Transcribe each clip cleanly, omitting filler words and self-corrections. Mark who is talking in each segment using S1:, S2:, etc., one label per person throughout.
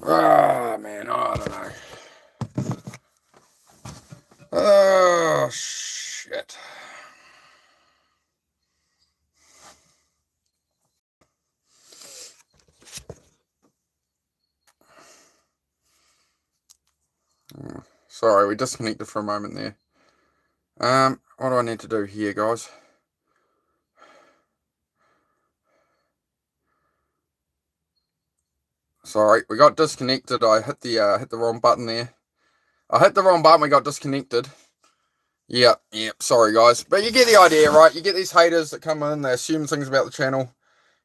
S1: Ah, man, I don't know. Oh, shit. Sorry, we disconnected for a moment there. What do I need to do here, guys? Sorry, we got disconnected. I hit the wrong button there. I hit the wrong button. We got disconnected. Yep. Sorry, guys, but you get the idea, right? You get these haters that come in. They assume things about the channel.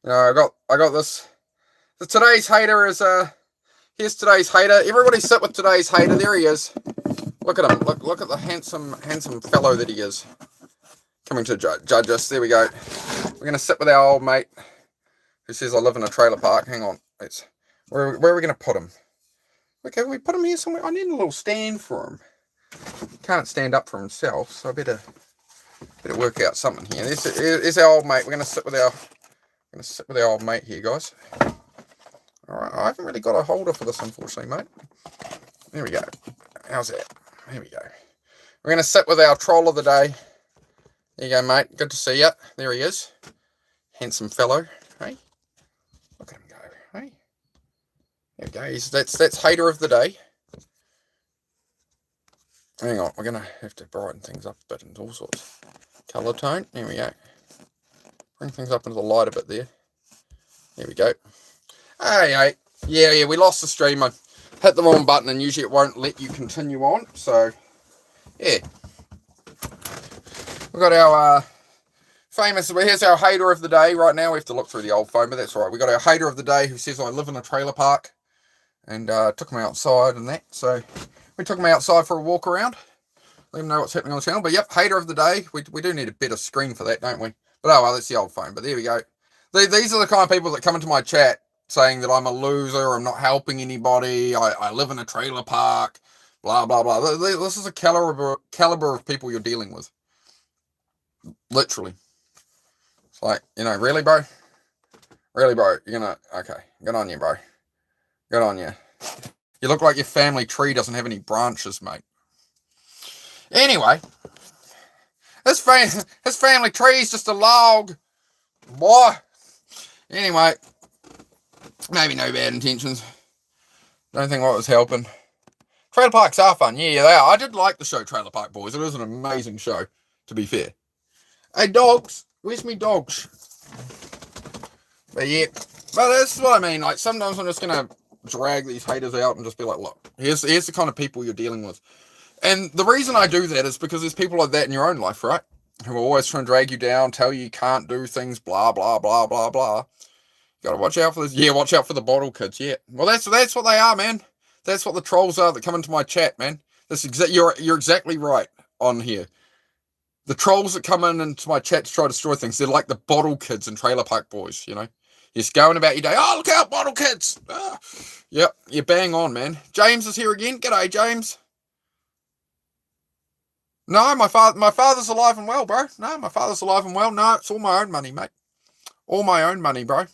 S1: You know, I got this. So today's hater is Here's today's hater. Everybody sit with today's hater. There he is. Look at him. Look at the handsome fellow that he is. Coming to judge us. There we go. We're gonna sit with our old mate who says I live in a trailer park. Hang on. Where are we gonna put him? Okay, we put him here somewhere. I need a little stand for him. Can't stand up for himself, so I better work out something here. There's our old mate. We're gonna sit with our old mate here, guys. All right, I haven't really got a holder for this, unfortunately, mate. There we go. How's that? There we go. We're going to sit with our troll of the day. There you go, mate. Good to see you. There he is. Handsome fellow. Hey? Look at him go. Hey? There we go. That's hater of the day. Hang on. We're going to have to brighten things up a bit into all sorts. Colour tone. There we go. Bring things up into the light a bit there. There we go. Hey. Yeah, we lost the stream. I hit the wrong button and usually it won't let you continue on. So, yeah. We've got our here's our hater of the day. Right now we have to look through the old phone, but that's all right. We got our hater of the day who says I live in a trailer park and took him outside and that. So, we took him outside for a walk around. Let him know what's happening on the channel. But yep, hater of the day. We do need a better screen for that, don't we? But oh well, that's the old phone. But there we go. These are the kind of people that come into my chat saying that I'm a loser, I'm not helping anybody, I live in a trailer park, blah, blah, blah. This is a caliber of people you're dealing with. Literally. It's like, really, bro? Really, bro? You're gonna... Okay. Good on you, bro. Good on you. You look like your family tree doesn't have any branches, mate. Anyway. His family tree is just a log. Boy. Anyway. Maybe no bad intentions. Don't think what was helping. Trailer parks are fun. Yeah, they are. I did like the show Trailer Park Boys. It is an amazing show, to be fair. Hey, dogs. Where's me dogs? But yeah. But this is what I mean. Like, sometimes I'm just going to drag these haters out and just be like, look, here's the kind of people you're dealing with. And the reason I do that is because there's people like that in your own life, right? Who are always trying to drag you down, tell you can't do things, blah, blah, blah, blah, blah. Gotta watch out for this. Yeah, watch out for the bottle kids. Yeah. Well, that's what they are, man. That's what the trolls are that come into my chat, man. You're exactly right on here. The trolls that come into my chat to try to destroy things, they're like the bottle kids and Trailer Park Boys, You're just going about your day. Oh, look out, bottle kids. Yep, you're bang on, man. James is here again. G'day, James. No, my father's alive and well, bro. No, my father's alive and well. No, it's all my own money, mate. All my own money, bro.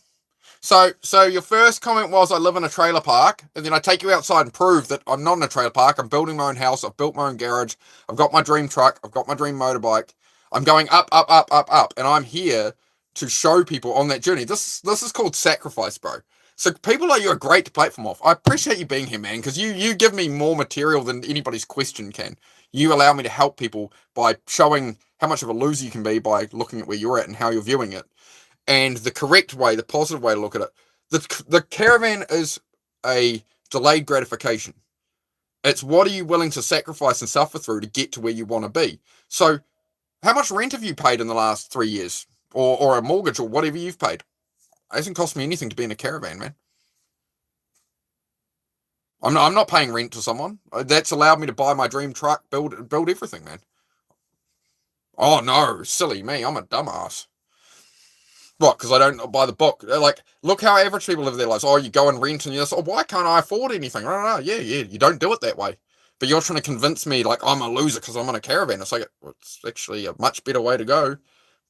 S1: So your first comment was I live in a trailer park, and then I take you outside and prove that I'm not in a trailer park. I'm building my own house. I've built my own garage. I've got my dream truck. I've got my dream motorbike. I'm going up, and I'm here to show people on that journey. This is called sacrifice, bro. So people like you are great to platform off. I appreciate you being here, man, because you give me more material than anybody's question can. You allow me to help people by showing how much of a loser you can be by looking at where you're at and how you're viewing it. And the correct way, the positive way to look at it, the caravan is a delayed gratification. It's what are you willing to sacrifice and suffer through to get to where you want to be. So how much rent have you paid in the last 3 years? Or a mortgage or whatever you've paid? It hasn't cost me anything to be in a caravan, man. I'm not paying rent to someone. That's allowed me to buy my dream truck, build everything, man. Oh no, silly me, I'm a dumbass. What, because I don't buy the book? Like, look how average people live their lives. Oh, you go and rent and you're just, oh, why can't I afford anything? No, yeah, you don't do it that way. But you're trying to convince me, like, I'm a loser because I'm in a caravan. It's like, it's actually a much better way to go.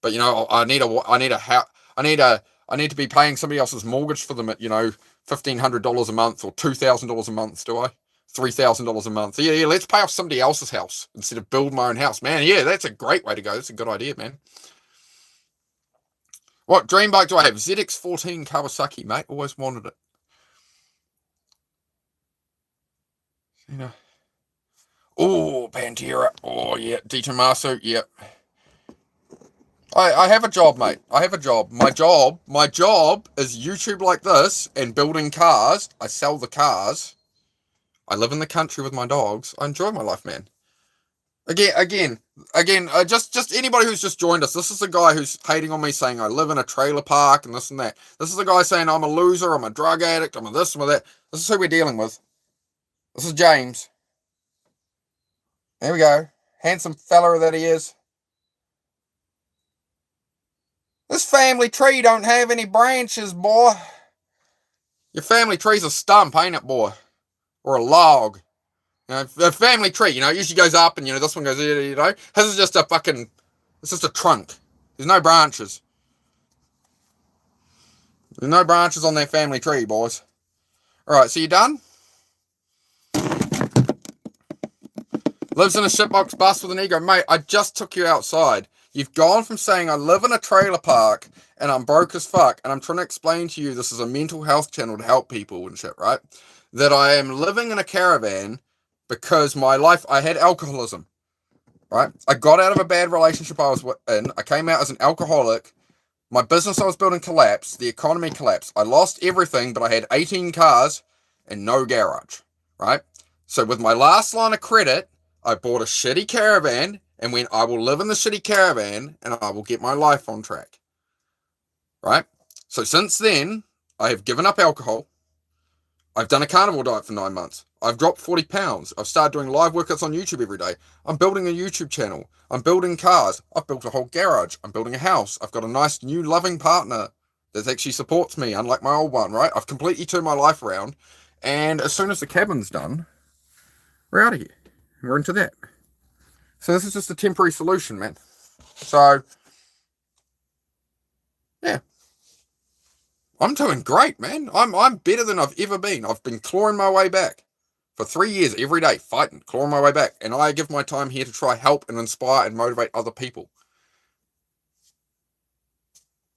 S1: But, I need a I need to be paying somebody else's mortgage for them at, $1,500 a month or $2,000 a month, do I? $3,000 a month. Yeah, let's pay off somebody else's house instead of build my own house. Man, yeah, that's a great way to go. That's a good idea, man. What dream bike do I have? ZX14 Kawasaki, mate. Always wanted it. Oh, Pantera. Oh, yeah. De Tomaso. Yep. I have a job, mate. I have a job. My job is YouTube like this and building cars. I sell the cars. I live in the country with my dogs. I enjoy my life, man. Again, just anybody who's just joined us. This is the guy who's hating on me, saying I live in a trailer park and this and that. This is the guy saying I'm a loser, I'm a drug addict, I'm a this, I'm a that. This is who we're dealing with. This is James. There we go. Handsome fella that he is. This family tree don't have any branches, boy. Your family tree's a stump, ain't it, boy? Or a log. A family tree, it usually goes up and, this one goes, His is just it's just a trunk. There's no branches. There's no branches on that family tree, boys. Alright, so you done? Lives in a shitbox bus with an ego. Mate, I just took you outside. You've gone from saying I live in a trailer park and I'm broke as fuck, and I'm trying to explain to you this is a mental health channel to help people and shit, right? That I am living in a caravan because my life, I had alcoholism, right? I got out of a bad relationship I was in. I came out as an alcoholic. My business I was building collapsed. The economy collapsed. I lost everything, but I had 18 cars and no garage, right? So with my last line of credit, I bought a shitty caravan and went, I will live in the shitty caravan and I will get my life on track, right? So since then, I have given up alcohol. I've done a carnivore diet for 9 months. I've dropped 40 pounds. I've started doing live workouts on YouTube every day. I'm building a YouTube channel. I'm building cars. I've built a whole garage. I'm building a house. I've got a nice new loving partner that actually supports me, unlike my old one, right? I've completely turned my life around. And as soon as the cabin's done, we're out of here. We're into that. So this is just a temporary solution, man. So, yeah. I'm doing great, man. I'm better than I've ever been. I've been clawing my way back for 3 years every day, fighting, clawing my way back. And I give my time here to try help and inspire and motivate other people.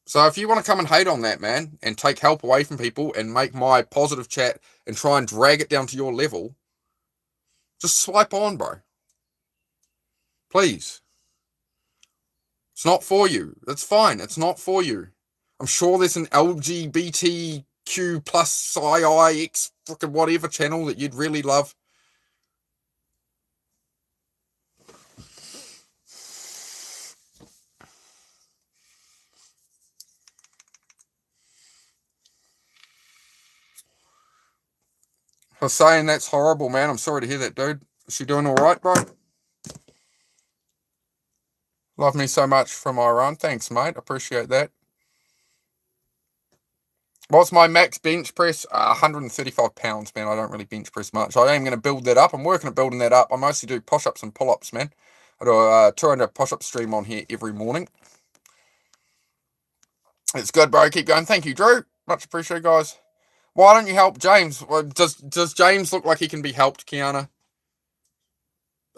S1: So if you want to come and hate on that, man, and take help away from people and make my positive chat and try and drag it down to your level, just swipe on, bro. Please. It's not for you. It's fine. It's not for you. I'm sure there's an LGBTQ plus IIX fucking whatever channel that you'd really love. Hussein, that's horrible, man. I'm sorry to hear that, dude. Is she doing all right, bro? Love me so much from Iran. Thanks, mate. Appreciate that. What's my max bench press? 135 pounds, man. I don't really bench press much. I am going to build that up. I'm working at building that up. I mostly do push-ups and pull-ups, man. I do a 200 push-up stream on here every morning. It's good, bro. Keep going. Thank you, Drew. Much appreciated, guys. Why don't you help James? Does James look like he can be helped, Kiana?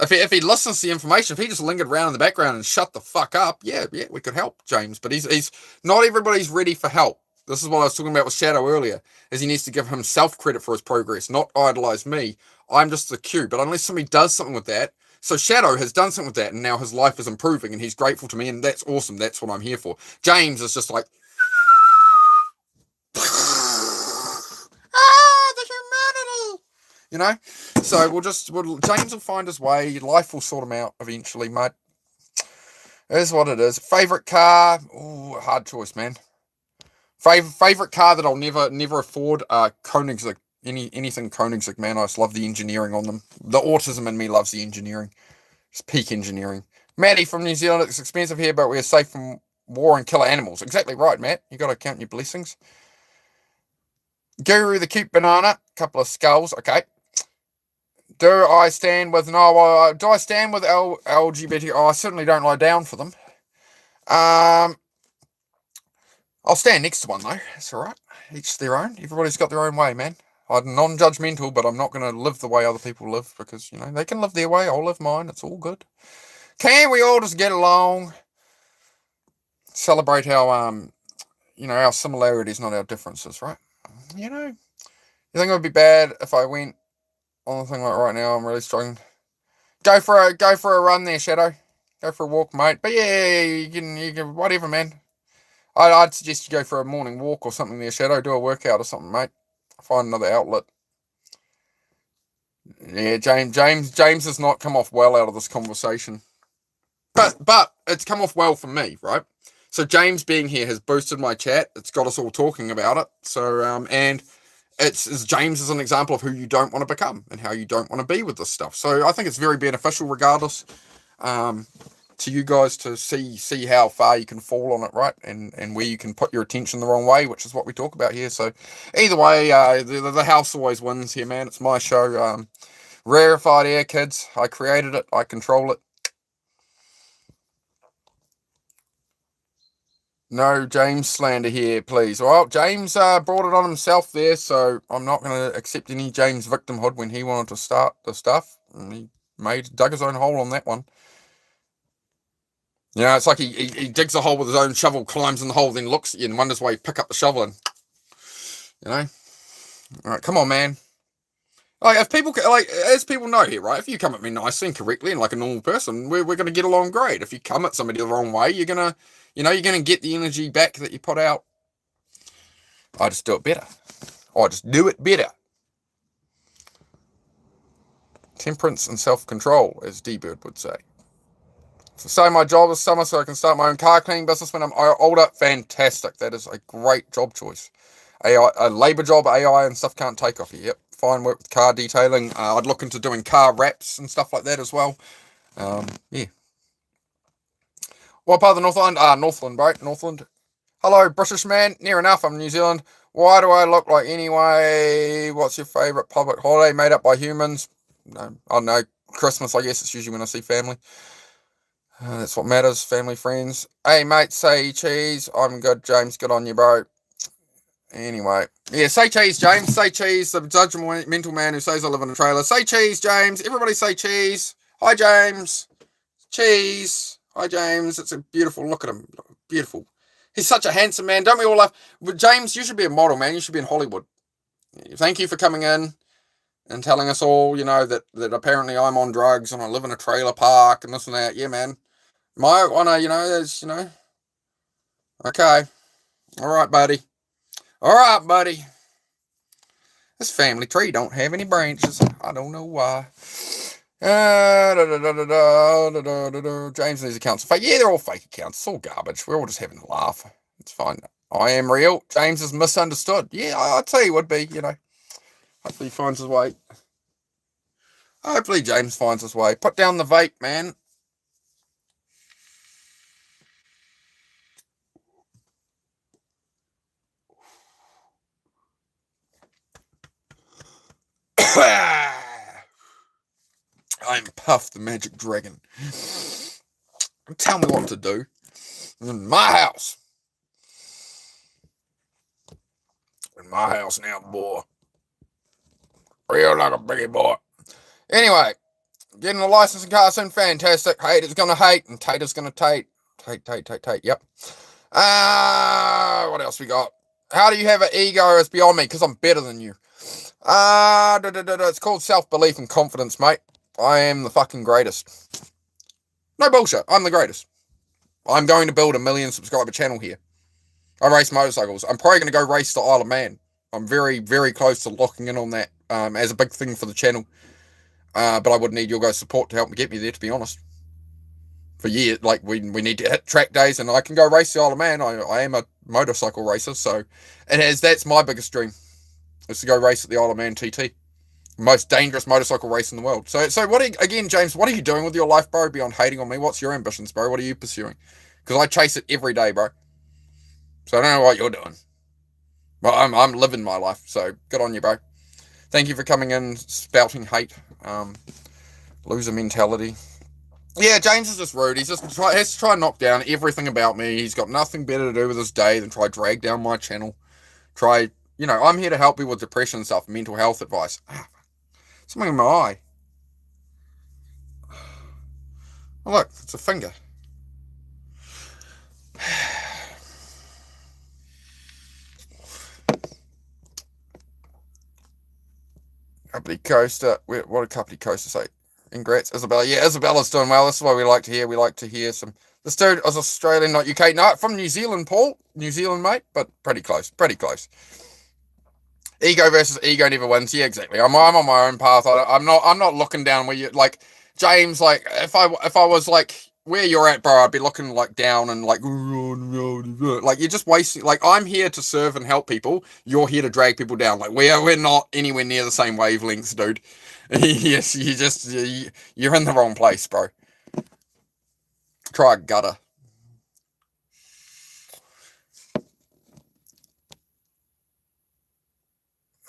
S1: If he listens to the information, if he just lingered around in the background and shut the fuck up, yeah, we could help James. But he's not everybody's ready for help. This is what I was talking about with Shadow earlier, is he needs to give himself credit for his progress, not idolize me. I'm just the cue. But unless somebody does something with that, so Shadow has done something with that, and now his life is improving, and he's grateful to me, and that's awesome. That's what I'm here for. James is just like, the humanity, So James will find his way. Life will sort him out eventually, mate. It is what it is. Favorite car? Ooh, hard choice, man. Favorite car that I'll never afford? Koenigsegg. Anything Koenigsegg, man. I just love the engineering on them. The autism in me loves the engineering. It's peak engineering. Maddie from New Zealand. It's expensive here, but we're safe from war and killer animals. Exactly right, Matt. You got to count your blessings. Guru the cute banana. Couple of skulls. Okay. Do I stand with LGBT? Oh, I certainly don't lie down for them. I'll stand next to one, though. It's all right. Each their own. Everybody's got their own way, man. I'm non-judgmental, but I'm not going to live the way other people live because, they can live their way. I'll live mine. It's all good. Can we all just get along? Celebrate our, our similarities, not our differences, right? You think it would be bad if I went on the thing like right now? I'm really struggling. Go for a run there, Shadow. Go for a walk, mate. But yeah, you can, whatever, man. I'd suggest you go for a morning walk or something there, Shadow. Do a workout or something, mate. Find another outlet. Yeah, James has not come off well out of this conversation. But it's come off well for me, right? So James being here has boosted my chat. It's got us all talking about it. So and James is an example of who you don't want to become and how you don't want to be with this stuff. So I think it's very beneficial, regardless, to you guys to see how far you can fall on it, right? And where you can put your attention the wrong way, which is what we talk about here. So either way, the house always wins here, man. It's my show. Rarefied air, kids. I created it. I control it. No James slander here, please. Well, James brought it on himself there, so I'm not going to accept any James victimhood when he wanted to start the stuff. And he dug his own hole on that one. It's like he digs a hole with his own shovel, climbs in the hole, then looks at you and wonders why you pick up the shovel and, All right, come on, man. Like, if people, as people know here, right, if you come at me nicely and correctly and like a normal person, we're going to get along great. If you come at somebody the wrong way, you're going to get the energy back that you put out. I just do it better. I just do it better. Temperance and self-control, as D-Bird would say. So my job is summer, so I can start my own car cleaning business when I'm older. Fantastic. That is a great job choice. A labour job, AI and stuff can't take off here. Yep, fine work with car detailing. I'd look into doing car wraps and stuff like that as well. Yeah. What part of the Northland? Northland, right? Northland. Hello, British man. Near enough, I'm New Zealand. Why do I look like anyway? What's your favourite public holiday made up by humans? No, I don't know. Christmas, I guess. It's usually when I see family. That's what matters. Family, friends. Hey, mate, say cheese. I'm good, James. Good on you, bro. Anyway. Yeah, say cheese, James. Say cheese. The judgmental man who says I live in a trailer. Say cheese, James. Everybody say cheese. Hi, James. Cheese. Hi, James. It's a beautiful. Look at him. Beautiful. He's such a handsome man. Don't we all love... James, you should be a model, man. You should be in Hollywood. Thank you for coming in and telling us all, that apparently I'm on drugs and I live in a trailer park and this and that. Yeah, man. My honor, there's, Okay. All right, buddy. All right, buddy. This family tree don't have any branches. I don't know why. James and his accounts are fake. Yeah, they're all fake accounts. It's all garbage. We're all just having a laugh. It's fine. I am real. James is misunderstood. Yeah, I'd say he would be, Hopefully he finds his way. Hopefully James finds his way. Put down the vape, man. I'm Puff the Magic Dragon. Tell me what to do. In my house. In my house now, boy. Real like a biggie boy. Anyway, getting a license in car soon, fantastic. Haters gonna hate and Tater's gonna Tate. Tate, yep. What else we got? How do you have an ego? It's beyond me, because I'm better than you. It's called self-belief and confidence, mate. I am the fucking greatest. No bullshit, I'm the greatest. I'm going to build a 1 million subscriber channel here. I race motorcycles. I'm probably going to go race the Isle of Man. I'm very, very close to locking in on that as a big thing for the channel. But I would need your guys' support to help me get me there, to be honest. For years, we need to hit track days and I can go race the Isle of Man. I am a motorcycle racer, so that's my biggest dream, is to go race at the Isle of Man TT. Most dangerous motorcycle race in the world. So again, James, what are you doing with your life, bro, beyond hating on me? What's your ambitions, bro? What are you pursuing? Because I chase it every day, bro. So I don't know what you're doing. But I'm living my life, so good on you, bro. Thank you for coming in, spouting hate, loser mentality. Yeah, James is just rude. He's just has to try and knock down everything about me. He's got nothing better to do with his day than try drag down my channel. Try, I'm here to help people with depression and stuff, mental health advice. Something in my eye. Oh, look, it's a finger. Company Coaster. What did Company Coaster say? Congrats, Isabella. Yeah, Isabella's doing well. This is what we like to hear. We like to hear some. This dude is Australian, not UK. No, from New Zealand, Paul. New Zealand, mate, but pretty close. Pretty close. Ego versus ego never wins. Yeah, exactly. I'm on my own path. I'm not looking down where you like James. Like if I was like where you're at, bro, I'd be looking like down and like you're just wasting. Like I'm here to serve and help people. You're here to drag people down. Like we're not anywhere near the same wavelengths, dude. Yes, you're in the wrong place, bro. Try a gutter.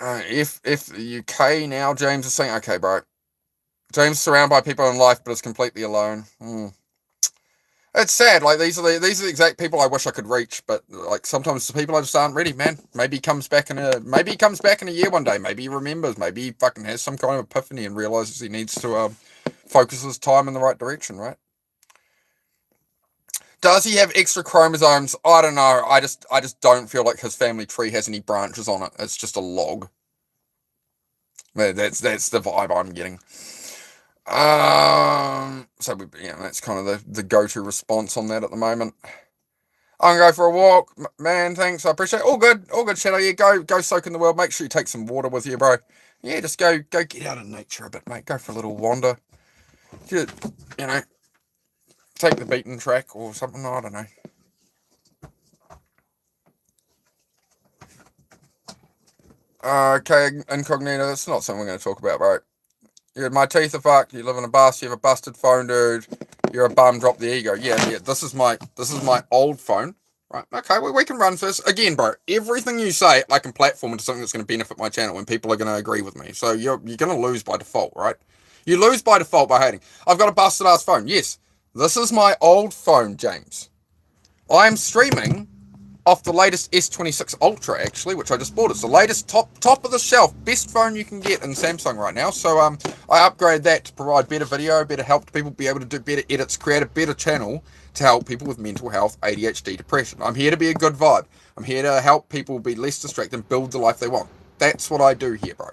S1: If the UK now, James is saying, okay, bro. James is surrounded by people in life, but is completely alone. It's sad. Like these are the exact people I wish I could reach, but like sometimes the people I just aren't ready, man. Maybe he comes back in a year one day. Maybe he remembers. Maybe he fucking has some kind of epiphany and realizes he needs to focus his time in the right direction, right? Does he have extra chromosomes? I don't know. I just don't feel like his family tree has any branches on it. It's just a log. That's the vibe I'm getting. So that's kind of the go-to response on that at the moment. I'm gonna go for a walk, man. Thanks, I appreciate it. All good, Shadow. Yeah, go soak in the world. Make sure you take some water with you, bro. Yeah, just go get out of nature a bit, mate. Go for a little wander. Just, take the beaten track or something. I don't know. Okay, incognito. That's not something we're going to talk about, bro. Yeah, my teeth are fucked. You live in a bus. You have a busted phone, dude. You're a bum. Drop the ego. Yeah. This is my old phone. Right. Okay. We can run for this again, bro. Everything you say, I can platform into something that's going to benefit my channel, and people are going to agree with me. So you're going to lose by default, right? You lose by default by hating. I've got a busted ass phone. Yes. This is my old phone, James. I'm streaming off the latest S26 Ultra, actually, which I just bought. It's the latest top of the shelf, best phone you can get in Samsung right now. So I upgraded that to provide better video, better help to people be able to do better edits, create a better channel to help people with mental health, ADHD, depression. I'm here to be a good vibe. I'm here to help people be less distracted and build the life they want. That's what I do here, bro.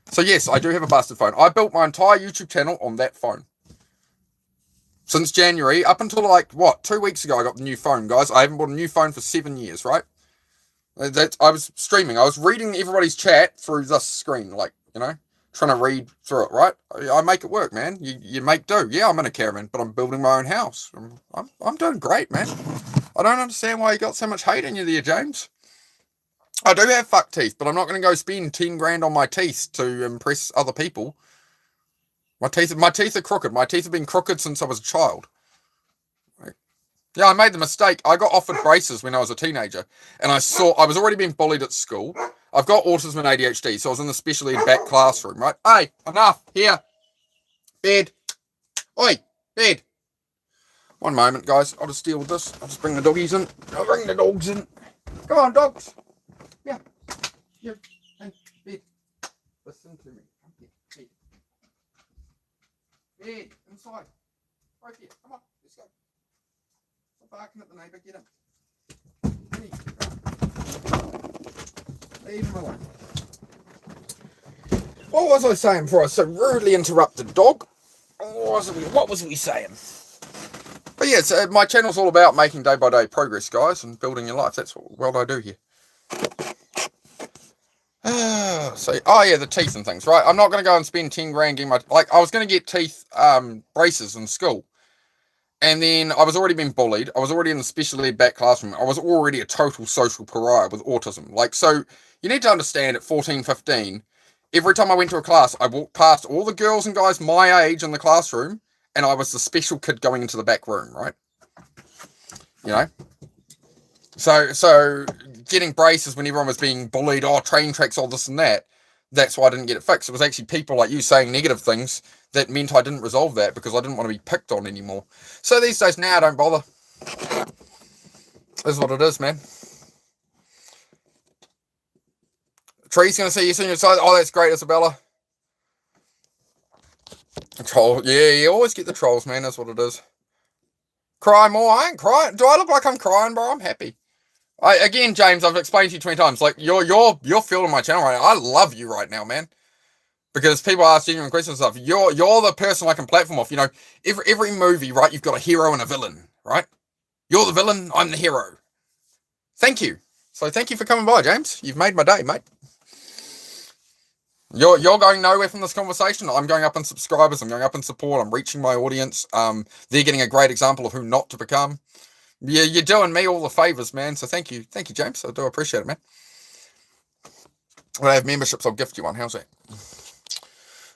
S1: So yes, I do have a busted phone. I built my entire YouTube channel on that phone. Since January, up until 2 weeks ago, I got the new phone, guys. I haven't bought a new phone for 7 years, right? I was streaming. I was reading everybody's chat through this screen, trying to read through it, right? I make it work, man. You make do. Yeah, I'm in a caravan, but I'm building my own house. I'm doing great, man. I don't understand why you got so much hate in you there, James. I do have fuck teeth, but I'm not going to go spend 10 grand on my teeth to impress other people. My teeth are crooked. My teeth have been crooked since I was a child. Yeah, I made the mistake. I got offered braces when I was a teenager, and I was already being bullied at school. I've got autism and ADHD, so I was in the special ed back classroom, right? Hey, enough. Here. Bed. Oi, bed. One moment, guys. I'll just deal with this. I'll just bring the doggies in. I'll bring the dogs in. Come on, dogs. Yeah. Yeah. Hey, bed. Listen to me. Bed, inside. Right here. Come on, let's go. Stop barking at the neighbour. Get him. Leave him alone. What was I saying before I so rudely interrupted, dog? What was we saying? But yeah, so my channel's all about making day-by-day progress, guys, and building your life. That's what I do here. The teeth and things, right? I'm not going to go and spend 10 grand getting I was going to get teeth braces in school, and then I was already being bullied. I was already in the special ed back classroom. I was already a total social pariah with autism. So you need to understand at 14, 15, every time I went to a class, I walked past all the girls and guys my age in the classroom, and I was the special kid going into the back room, right? So getting braces when everyone was being bullied, train tracks, all this and that. That's why I didn't get it fixed. It was actually people like you saying negative things that meant I didn't resolve that because I didn't want to be picked on anymore. So these days now I don't bother. This is what it is, man. Tree's going to see you soon. Oh, that's great, Isabella. Troll. Yeah, you always get the trolls, man. That's what it is. Cry more. I ain't crying. Do I look like I'm crying, bro? I'm happy. Again, James, I've explained to you 20 times. Like, you're fueling my channel right now. I love you right now, man. Because people ask genuine questions and stuff. You're the person I can platform off. You know, every movie, right? You've got a hero and a villain, right? You're the villain. I'm the hero. Thank you. So thank you for coming by, James. You've made my day, mate. You're going nowhere from this conversation. I'm going up in subscribers. I'm going up in support. I'm reaching my audience. They're getting a great example of who not to become. Yeah, you're doing me all the favors, man. So thank you, James. I do appreciate it, man. When I have memberships, I'll gift you one. How's that?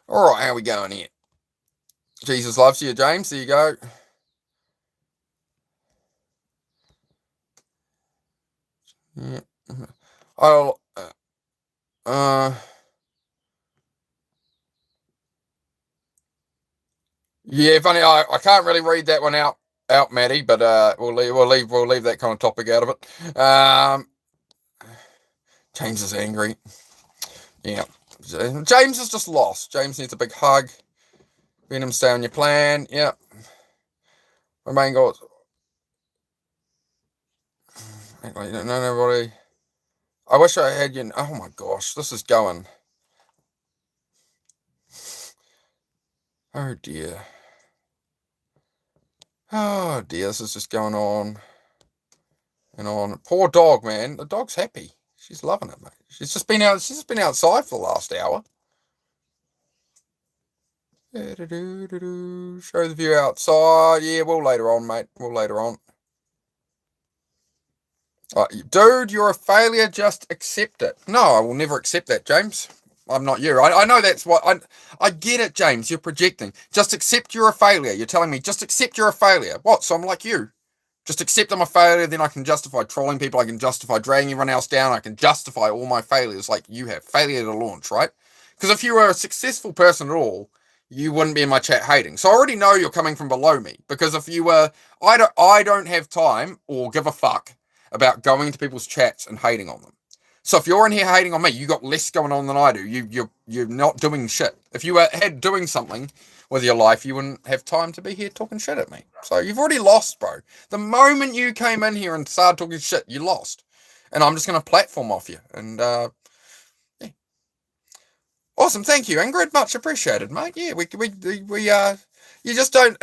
S1: All right, how we going here? Jesus loves you, James. There you go. Yeah. Yeah, funny. I can't really read that one out, Maddie. But we'll leave that kind of topic out of it. James is angry. Yeah, James is just lost. James needs a big hug. Venom, stay on your plan. Yeah. My main goal. No, nobody. I wish I had you. Oh my gosh, this is going. Oh dear. Oh dear, this is just going on and on. Poor dog, man. The dog's happy. She's loving it, mate. She's just been outside for the last hour. Show the view outside. Yeah, we'll later on, mate. We'll later on. Dude, you're a failure. Just accept it. No, I will never accept that, James. I'm not you. I know that's what I get it, James. You're projecting. Just accept you're a failure. You're telling me just accept you're a failure. What? So I'm like you. Just accept I'm a failure, then I can justify trolling people. I can justify dragging everyone else down. I can justify all my failures like you have. Failure to launch, right? Because if you were a successful person at all, you wouldn't be in my chat hating. So I already know you're coming from below me. Because if you were, I don't have time or give a fuck about going into people's chats and hating on them. So if you're in here hating on me, you got less going on than I do. You're not doing shit. If you had doing something with your life, you wouldn't have time to be here talking shit at me. So you've already lost, bro. The moment you came in here and started talking shit, you lost. And I'm just going to platform off you. And, yeah. Awesome. Thank you, Ingrid. Much appreciated, mate. Yeah, you just don't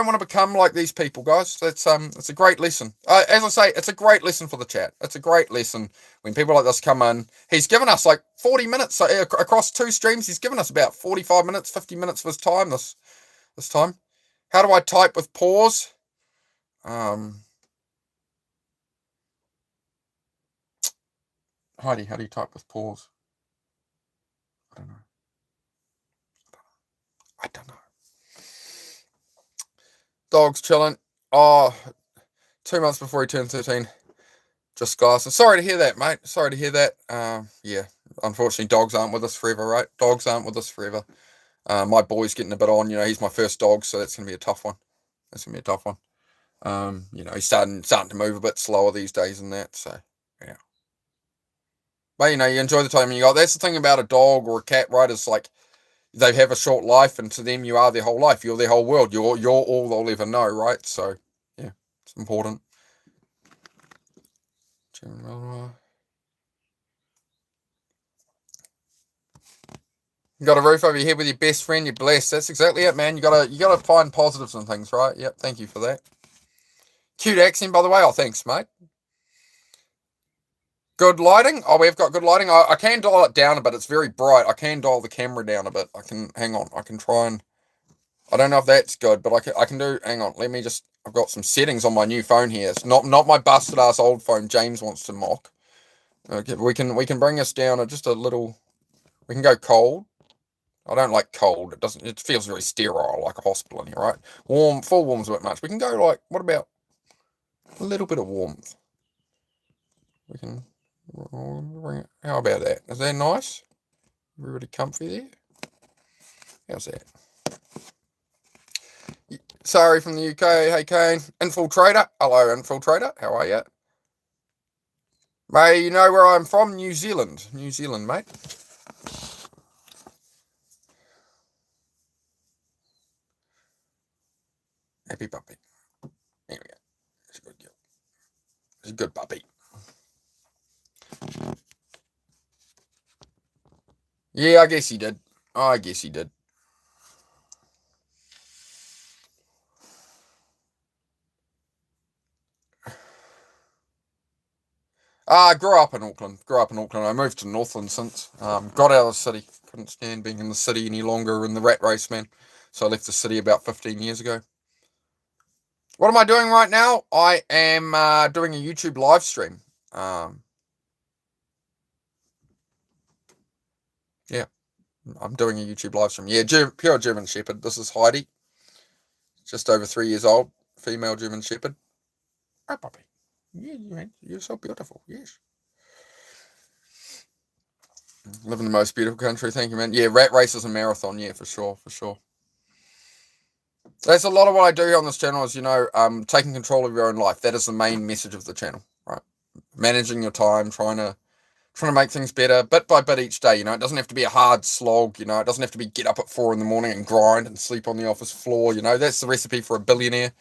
S1: want to become like these people, guys. It's a great lesson. As I say, it's a great lesson for the chat. It's a great lesson when people like this come in. He's given us like 40 minutes across 2 streams. He's given us about 45 minutes, 50 minutes of his time this time. How do I type with pause? Heidi, how do you type with pause? I don't know. Dog's chilling. Oh, 2 months before he turned 13. Just glasses. Sorry to hear that, mate. Sorry to hear that. Yeah. Unfortunately, dogs aren't with us forever, right? Dogs aren't with us forever. My boy's getting a bit on. You know, he's my first dog, so that's gonna be a tough one. You know, he's starting to move a bit slower these days and that. So yeah. But you know, you enjoy the time you got. That's the thing about a dog or a cat, right? Is like they have a short life, and to them, you are their whole life. You're their whole world. You're all they'll ever know, right? So yeah, it's important. You got a roof over your head with your best friend. You're blessed. That's exactly it, man. You gotta find positives and things, right? Yep. Thank you for that. Cute accent, by the way. Oh, thanks, mate. Good lighting. Oh, we've got good lighting. I can dial it down a bit. It's very bright. I can dial the camera down a bit. Hang on. I can try and. I don't know if that's good, but I can do. Hang on. Let me just. I've got some settings on my new phone here. It's not my busted ass old phone. James wants to mock. Okay, we can bring us down just a little. We can go cold. I don't like cold. It feels very sterile, like a hospital in here, right? Warm, full warm's a bit much. We can go like, what about a little bit of warmth? We can, how about that? Is that nice? Everybody comfy there? How's that? Sorry from the UK. Hey, Kane. Infiltrator. Hello, Infiltrator. How are you? Mate, you know where I'm from? New Zealand. New Zealand, mate. Happy puppy. There we go. It's a good girl. It's a good puppy. Yeah, I guess he did. I guess he did. I grew up in Auckland. I moved to Northland since. Got out of the city. Couldn't stand being in the city any longer in the rat race, man. So I left the city about 15 years ago. What am I doing right now? I am doing a YouTube live stream. Yeah, I'm doing a YouTube live stream. Yeah, pure German Shepherd. This is Heidi. Just over 3 years old. Female German Shepherd. Oh, puppy. Yeah, you're so beautiful. Yes. Live in the most beautiful country. Thank you, man. Yeah, rat races and marathon. Yeah, for sure. That's a lot of what I do here on this channel is, taking control of your own life. That is the main message of the channel, right? Managing your time, trying to make things better bit by bit each day. It doesn't have to be a hard slog. It doesn't have to be get up at 4 a.m. and grind and sleep on the office floor. That's the recipe for a billionaire.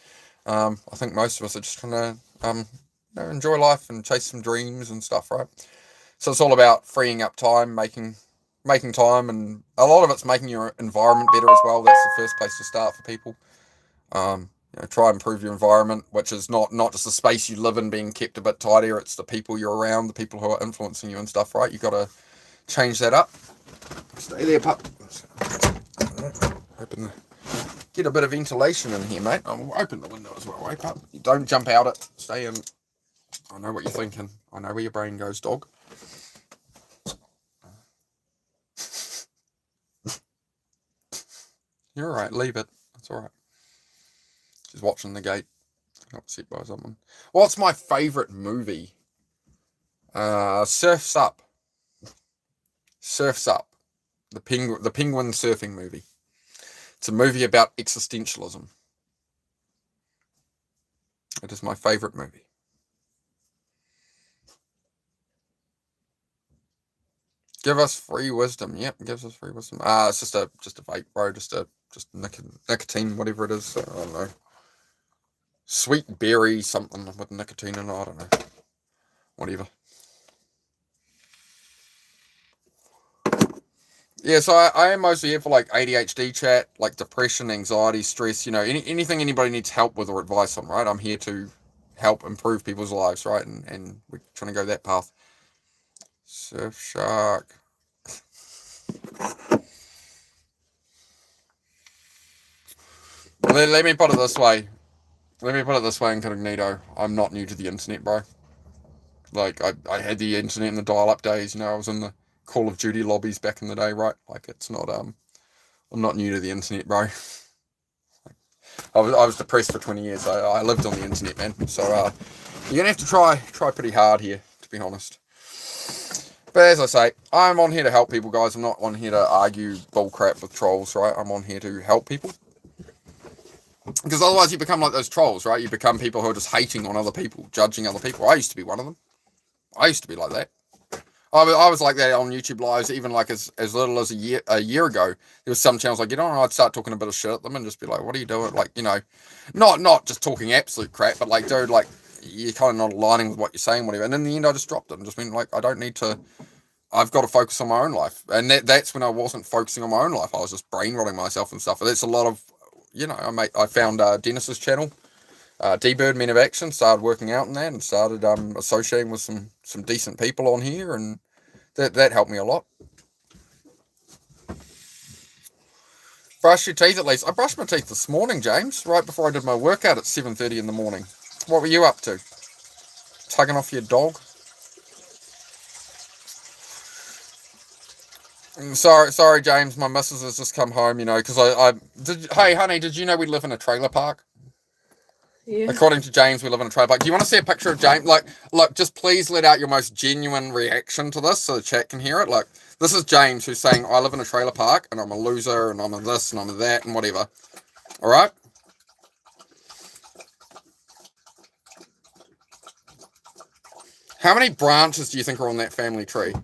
S1: I think most of us are just trying to enjoy life and chase some dreams and stuff, right? So it's all about freeing up time, making time, and a lot of it's making your environment better as well. That's the first place to start for people. Try and improve your environment, which is not just the space you live in being kept a bit tidier. It's the people you're around, the people who are influencing you and stuff, right? You got to change that up. Stay there, pup. Get a bit of ventilation in here, mate. I'll open the window as well, eh, pup? You don't jump out it. Stay in. I know what you're thinking. I know where your brain goes, dog. You're alright. Leave it. It's alright. She's watching the gate. Got upset by someone. What's my favourite movie? Surf's Up. Surf's Up. The penguin surfing movie. It's a movie about existentialism. It is my favourite movie. Give us free wisdom. Yep, gives us free wisdom. It's just a vape, bro. Just nicotine, whatever it is. I don't know. Sweet berry something with nicotine in it. I don't know. Whatever. Yeah, so I am mostly here for like ADHD chat, like depression, anxiety, stress, anything anybody needs help with or advice on, right? I'm here to help improve people's lives, right? And we're trying to go that path. Surf Shark. Let me put it this way. Incognito. I'm not new to the internet, bro. Like, I had the internet in the dial-up days, I was in the Call of Duty lobbies back in the day, right? Like, it's not, I'm not new to the internet, bro. I was depressed for 20 years. I lived on the internet, man. So, you're gonna have to try pretty hard here, to be honest. But as I say, I'm on here to help people, guys. I'm not on here to argue bullcrap with trolls, right? I'm on here to help people. Because otherwise you become like those trolls, right? You become people who are just hating on other people, judging other people. I used to be one of them. I used to be like that. I was like that on YouTube lives, even like as little as a year ago. There was some channels I get on and I'd start talking a bit of shit at them and just be like, what are you doing? Like, not just talking absolute crap, but like, dude, like, you're kind of not aligning with what you're saying, whatever. And in the end, I just dropped it and just went like, I don't need to, I've got to focus on my own life. And that's when I wasn't focusing on my own life. I was just brain rotting myself and stuff. And that's a lot of, I found Dennis's channel, D-Bird Men of Action, started working out in that and started associating with some decent people on here, and that helped me a lot. Brush your teeth at least. I brushed my teeth this morning, James, right before I did my workout at 7:30 in the morning. What were you up to? Tugging off your dog? Sorry, James. My missus has just come home, because hey, honey, did you know we live in a trailer park?
S2: Yeah.
S1: According to James, we live in a trailer park. Do you want to see a picture of James? Like, look, just please let out your most genuine reaction to this so the chat can hear it. Like, this is James who's saying, I live in a trailer park and I'm a loser and I'm a this and I'm a that and whatever. All right? How many branches do you think are on that family tree?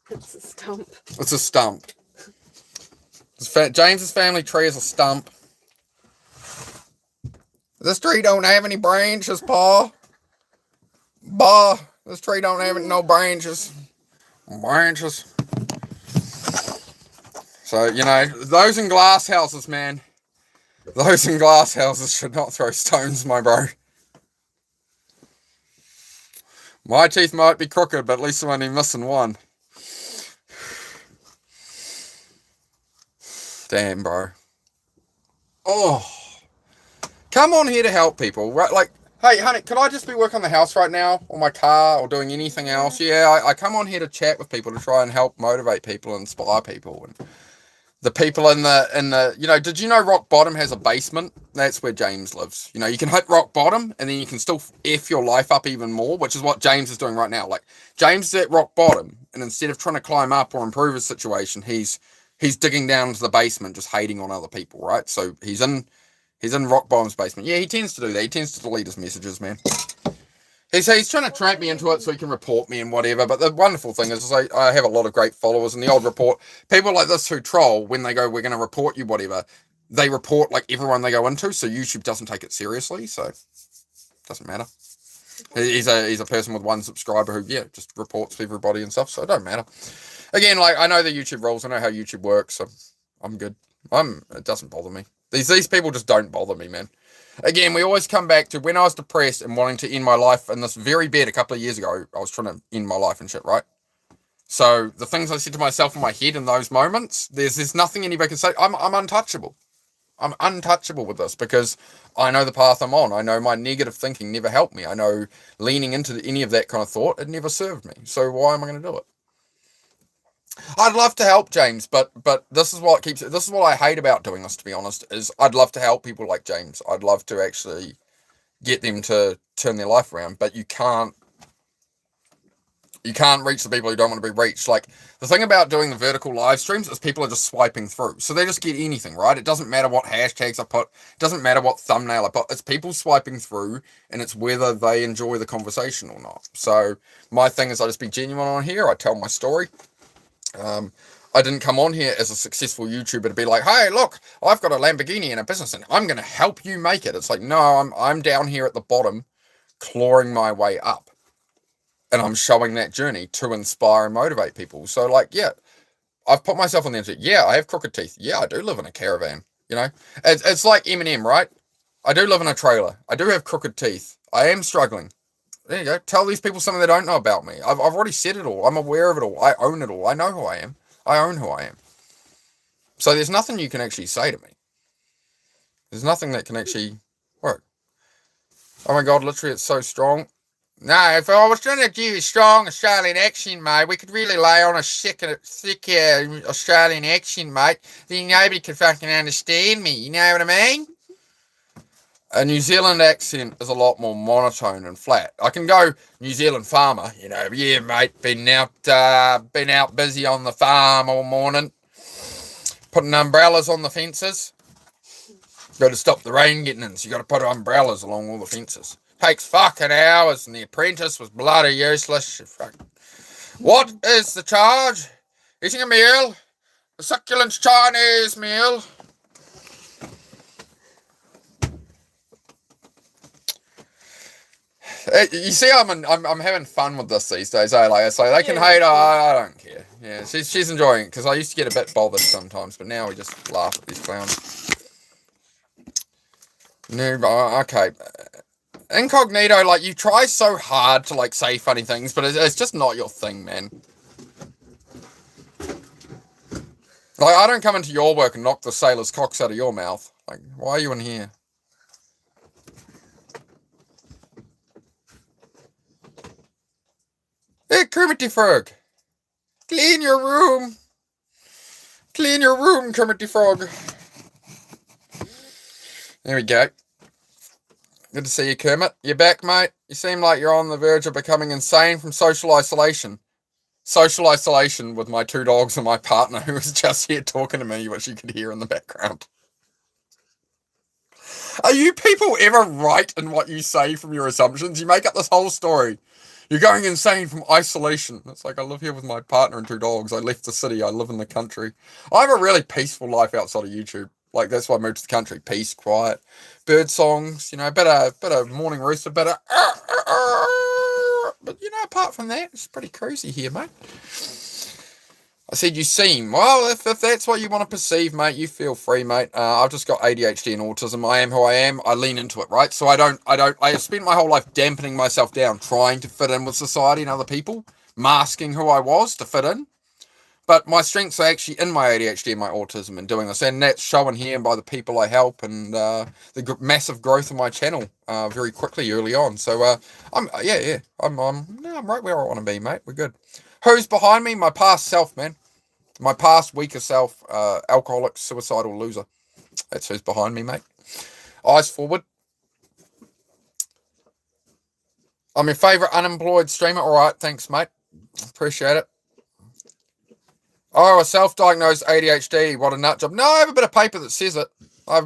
S2: It's a stump.
S1: It's a stump. James's family tree is a stump. This tree don't have any branches, Pa. This tree don't have no branches. Branches. So, you know, those in glass houses, man. Those in glass houses should not throw stones, my bro. My teeth might be crooked, but at least I'm only missing one. Damn, bro. Oh. Come on here to help people, right? Like, hey, honey, could I just be working on the house right now, or my car, or doing anything else? Yeah, I come on here to chat with people to try and help motivate people, inspire people, and the people in the, you know, did you know rock bottom has a basement? That's where James lives. You know, you can hit rock bottom, and then you can still F your life up even more, which is what James is doing right now. Like, James is at rock bottom, and instead of trying to climb up or improve his situation, he's digging down into the basement, just hating on other people, right? So he's in rock bottom's basement. Yeah, he tends to do that. He tends to delete his messages, man. He's trying to trap me into it so he can report me and whatever. But the wonderful thing is I have a lot of great followers. And the old report, people like this who troll, when they go, we're going to report you, whatever, they report like everyone they go into. So YouTube doesn't take it seriously. So it doesn't matter. He's a person with one subscriber who, yeah, just reports everybody and stuff. So it don't matter. Again, like, I know the YouTube rules. I know how YouTube works. So I'm good. It doesn't bother me. These people just don't bother me, man. Again, we always come back to when I was depressed and wanting to end my life in this very bed a couple of years ago. I was trying to end my life and shit, right? So the things I said to myself in my head in those moments, there's nothing anybody can say. I'm untouchable. I'm untouchable with this because I know the path I'm on. I know my negative thinking never helped me. I know leaning into any of that kind of thought, it never served me. So why am I going to do it? I'd love to help James, but this is what I hate about doing this, to be honest, is I'd love to help people like James. I'd love to actually get them to turn their life around, but you can't reach the people who don't want to be reached. Like, the thing about doing the vertical live streams is people are just swiping through. So they just get anything, right? It doesn't matter what hashtags I put. It doesn't matter what thumbnail I put. It's people swiping through, and it's whether they enjoy the conversation or not. So my thing is I just be genuine on here. I tell my story. I didn't come on here as a successful YouTuber to be like, hey, look, I've got a Lamborghini and a business and I'm going to help you make it. It's like, no, I'm down here at the bottom, clawing my way up. And I'm showing that journey to inspire and motivate people. So, like, yeah, I've put myself on the internet. Yeah, I have crooked teeth. Yeah, I do live in a caravan, you know. It's like Eminem, right? I do live in a trailer. I do have crooked teeth. I am struggling. There you go. Tell these people something they don't know about me. I've already said it all. I'm aware of it all. I own it all. I know who I am. I own who I am. So there's nothing you can actually say to me. There's nothing that can actually work. Oh my God, literally it's so strong. No, if I was trying to do a strong Australian accent, mate, we could really lay on a thick Australian accent, mate. Then nobody could fucking understand me. You know what I mean? A New Zealand accent is a lot more monotone and flat. I can go New Zealand farmer, you know. Yeah, mate, been out busy on the farm all morning, putting umbrellas on the fences. Got to stop the rain getting in, so you got to put umbrellas along all the fences. Takes fucking hours, and the apprentice was bloody useless. What is the charge? Eating a meal, a succulent Chinese meal. You see, I'm having fun with this these days. Like, so they can hate. I don't care. Yeah, she's enjoying it because I used to get a bit bothered sometimes, but now we just laugh at these clowns. No, okay. Incognito, like, you try so hard to like say funny things, but it's just not your thing, man. Like, I don't come into your work and knock the sailors' cocks out of your mouth. Like, why are you in here? Hey, Kermit the Frog. Clean your room. Clean your room, Kermit the Frog. There we go. Good to see you, Kermit. You back, mate? You seem like you're on the verge of becoming insane from social isolation. Social isolation with my 2 dogs and my partner who was just here talking to me, which you could hear in the background. Are you people ever right in what you say from your assumptions? You make up this whole story. You're going insane from isolation. It's like, I live here with my partner and 2 dogs. I left the city. I live in the country. I have a really peaceful life outside of YouTube. Like, that's why I moved to the country. Peace, quiet, bird songs, a bit of morning rooster, but apart from that, it's pretty crazy here, mate. I said you seem. Well, if that's what you want to perceive, mate, you feel free, mate. I've just got ADHD and autism. I am who I am. I lean into it, right? So I have spent my whole life dampening myself down, trying to fit in with society and other people, masking who I was to fit in. But my strengths are actually in my ADHD and my autism and doing this. And that's shown here by the people I help and the massive growth of my channel very quickly early on. So I'm right where I want to be, mate. We're good. Who's behind me? My past self, man. My past weaker self, alcoholic, suicidal loser. That's who's behind me, mate. Eyes forward. I'm your favourite unemployed streamer. All right, thanks, mate. Appreciate it. Oh, a self-diagnosed ADHD. What a nut job. No, I have a bit of paper that says it. I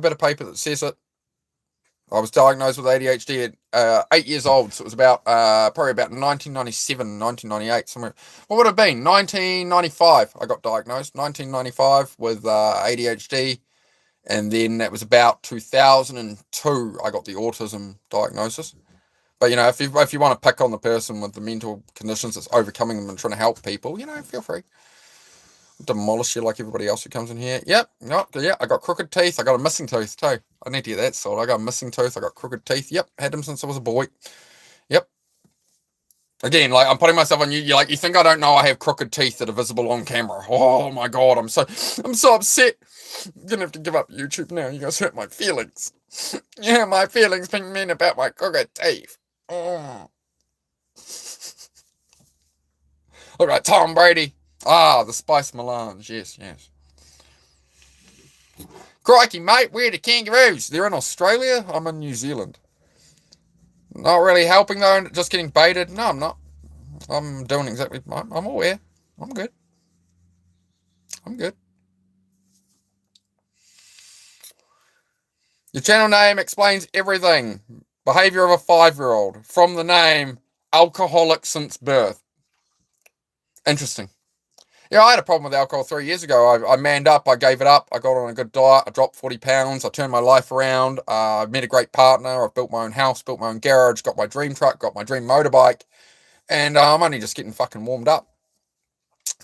S1: was diagnosed with ADHD at 8 years old. So it was probably about 1997, 1998, somewhere. What would it have been? 1995, I got diagnosed. 1995 with ADHD. And then it was about 2002, I got the autism diagnosis. But, if you want to pick on the person with the mental conditions that's overcoming them and trying to help people, feel free. Demolish you like everybody else who comes in here. Yep, I got crooked teeth. I got a missing tooth too. I need to get that sorted. I got a missing tooth. I got crooked teeth. Yep, had them since I was a boy. Yep. Again, like I'm putting myself on you. You think I don't know I have crooked teeth that are visible on camera? Oh my god, I'm so upset. I'm gonna have to give up YouTube now. You guys hurt my feelings. Yeah, my feelings being mean about my crooked teeth. Oh. All right, Tom Brady. The Spice Melange, yes. Crikey, mate, where are the kangaroos? They're in Australia? I'm in New Zealand. Not really helping, though, just getting baited. No, I'm not. I'm doing exactly... I'm aware. I'm good. Your channel name explains everything. Behavior of a 5-year-old. From the name, alcoholic since birth. Interesting. Yeah, I had a problem with alcohol 3 years ago. I manned up. I gave it up. I got on a good diet. I dropped 40 pounds. I turned my life around. I met a great partner. I've built my own house, built my own garage, got my dream truck, got my dream motorbike. And I'm only just getting fucking warmed up.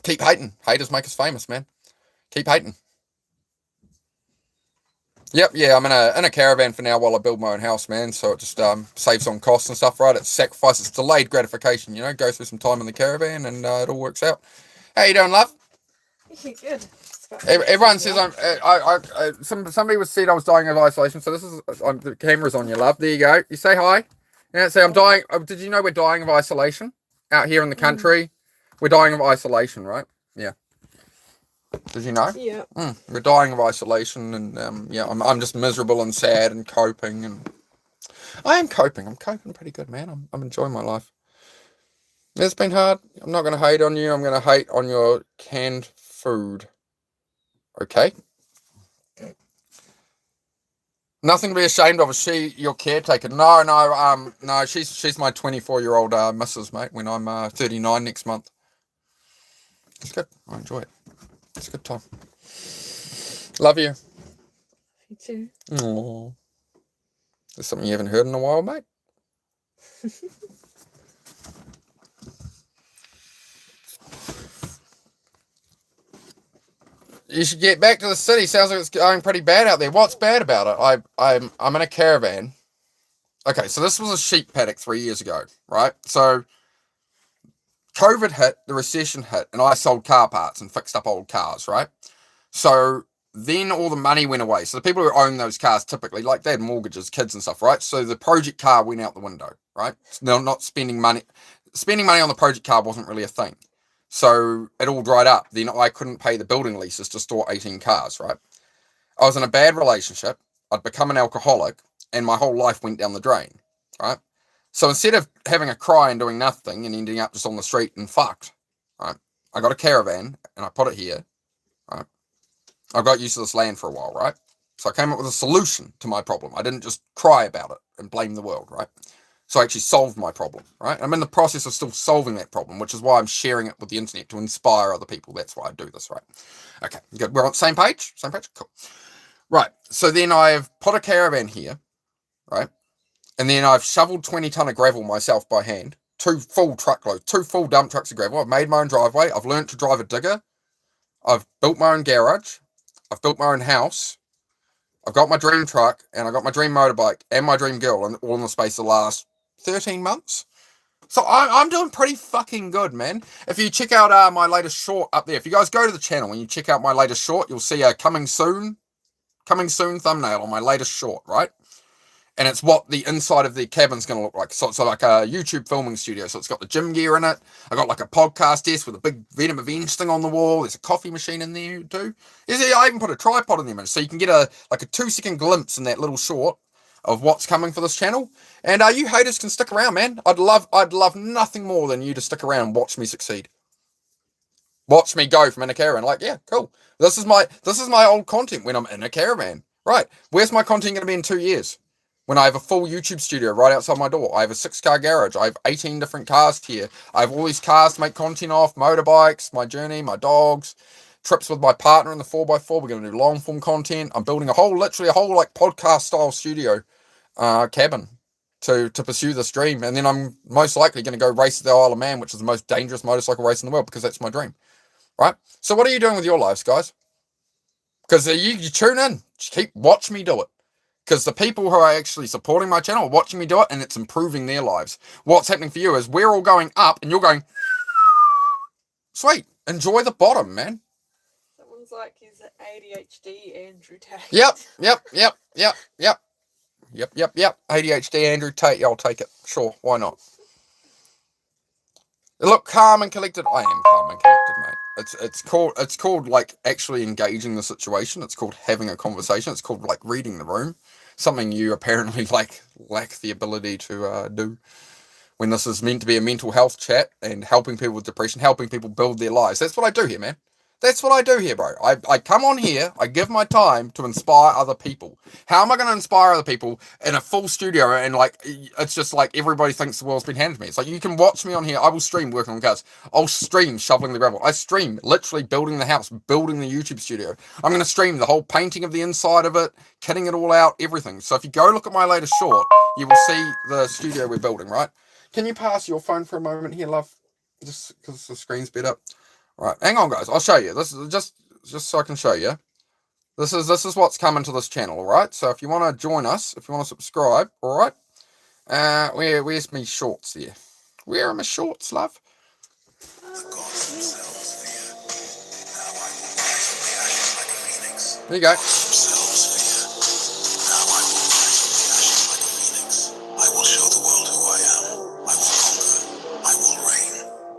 S1: Keep hating. Haters make us famous, man. Keep hating. Yep, yeah, I'm in a caravan for now while I build my own house, man. So it just saves on costs and stuff, right? It's sacrifice. It's delayed gratification, go through some time in the caravan and it all works out. How you doing, love?
S2: Good.
S1: Everyone says somebody was said I was dying of isolation. So this is the camera's on you, love. There you go. You say hi. Yeah, say I'm dying. Did you know we're dying of isolation out here in the country? We're dying of isolation, right? Yeah. Did you know?
S2: Yeah.
S1: We're dying of isolation, and I'm just miserable and sad and coping, and I am coping. I'm coping pretty good, man. I'm enjoying my life. It's been hard. I'm not going to hate on you. I'm going to hate on your canned food. Okay? Nothing to be ashamed of. Is she your caretaker? No. She's my 24-year-old missus, mate, when I'm 39 next month. It's good. I enjoy it. It's a good time. Love you.
S2: You too.
S1: Aww. There's something you haven't heard in a while, mate? You should get back to the city. Sounds like it's going pretty bad out there. What's bad about it? I'm in a caravan. Okay, so this was a sheep paddock 3 years ago, right? So COVID hit, the recession hit, and I sold car parts and fixed up old cars, right? So then all the money went away. So the people who own those cars typically, like they had mortgages, kids and stuff, right? So the project car went out the window, right? They're not spending money. Spending money on the project car wasn't really a thing. So it all dried up. Then I couldn't pay the building leases to store 18 cars, right? I was in a bad relationship. I'd become an alcoholic. and my whole life went down the drain, right? So instead of having a cry and doing nothing and ending up just on the street and fucked, right? I got a caravan and I put it here, right? I got used to this land for a while, right? So I came up with a solution to my problem. I didn't just cry about it and blame the world, right? So I actually solved my problem, right? I'm in the process of still solving that problem, which is why I'm sharing it with the internet to inspire other people. That's why I do this, right? Okay, good. We're on the same page? Same page? Cool. Right, so then I've put a caravan here, right? And then I've shoveled 20 ton of gravel myself by hand. 2 full truckloads, 2 full dump trucks of gravel. I've made my own driveway. I've learned to drive a digger. I've built my own garage. I've built my own house. I've got my dream truck, and I got my dream motorbike and my dream girl, and all in the space of the last 13 months. So I'm doing pretty fucking good, man. If you check out my latest short up there, if you guys go to the channel and you check out my latest short, you'll see a coming soon thumbnail on my latest short, right? And it's what the inside of the cabin's going to look like. So it's like a YouTube filming studio. So it's got the gym gear in it. I got like a podcast desk with a big Venom Avenge thing on the wall. There's a coffee machine in there too. I even put a tripod in there, so you can get a 2-second glimpse in that little short of what's coming for this channel. And you haters can stick around, man. I'd love nothing more than you to stick around and watch me succeed. Watch me go from in a caravan. Like, yeah, cool. This is my old content when I'm in a caravan. Right. Where's my content going to be in 2 years? When I have a full YouTube studio right outside my door. I have a 6-car garage. I have 18 different cars here. I have all these cars to make content off. Motorbikes, my journey, my dogs, trips with my partner in the 4x4. We're going to do long form content. I'm building literally a whole like podcast style studio cabin to pursue this dream. And then I'm most likely going to go race at the Isle of Man, which is the most dangerous motorcycle race in the world, because that's my dream. Right? So what are you doing with your lives, guys? Because you tune in. Watch me do it. Because the people who are actually supporting my channel are watching me do it, and it's improving their lives. What's happening for you is we're all going up, and you're going, sweet, enjoy the bottom, man.
S2: Someone's like, he's an ADHD Andrew Tate.
S1: Yep. ADHD Andrew Tate, yeah, I'll take it. Sure, why not? Look, calm and collected. I am calm and collected, mate. It's called like actually engaging the situation. It's called having a conversation. It's called like reading the room. Something you apparently lack the ability to do. When this is meant to be a mental health chat and helping people with depression, helping people build their lives. That's what I do here, man. That's what I do here, bro. I come on here, I give my time to inspire other people. How am I going to inspire other people in a full studio and like, it's just like everybody thinks the world's been handed to me. It's like, you can watch me on here. I will stream working on cars. I'll stream shoveling the gravel. I stream literally building the house, building the YouTube studio. I'm going to stream the whole painting of the inside of it, kitting it all out, everything. So if you go look at my latest short, you will see the studio we're building, right? Can you pass your phone for a moment here, love? Just because the screen's bit up. Right, hang on, guys. I'll show you. This is just so I can show you. This is what's coming to this channel, all right? So if you want to join us, if you want to subscribe, all right? Where's my shorts there? Where are my shorts, love? There you go.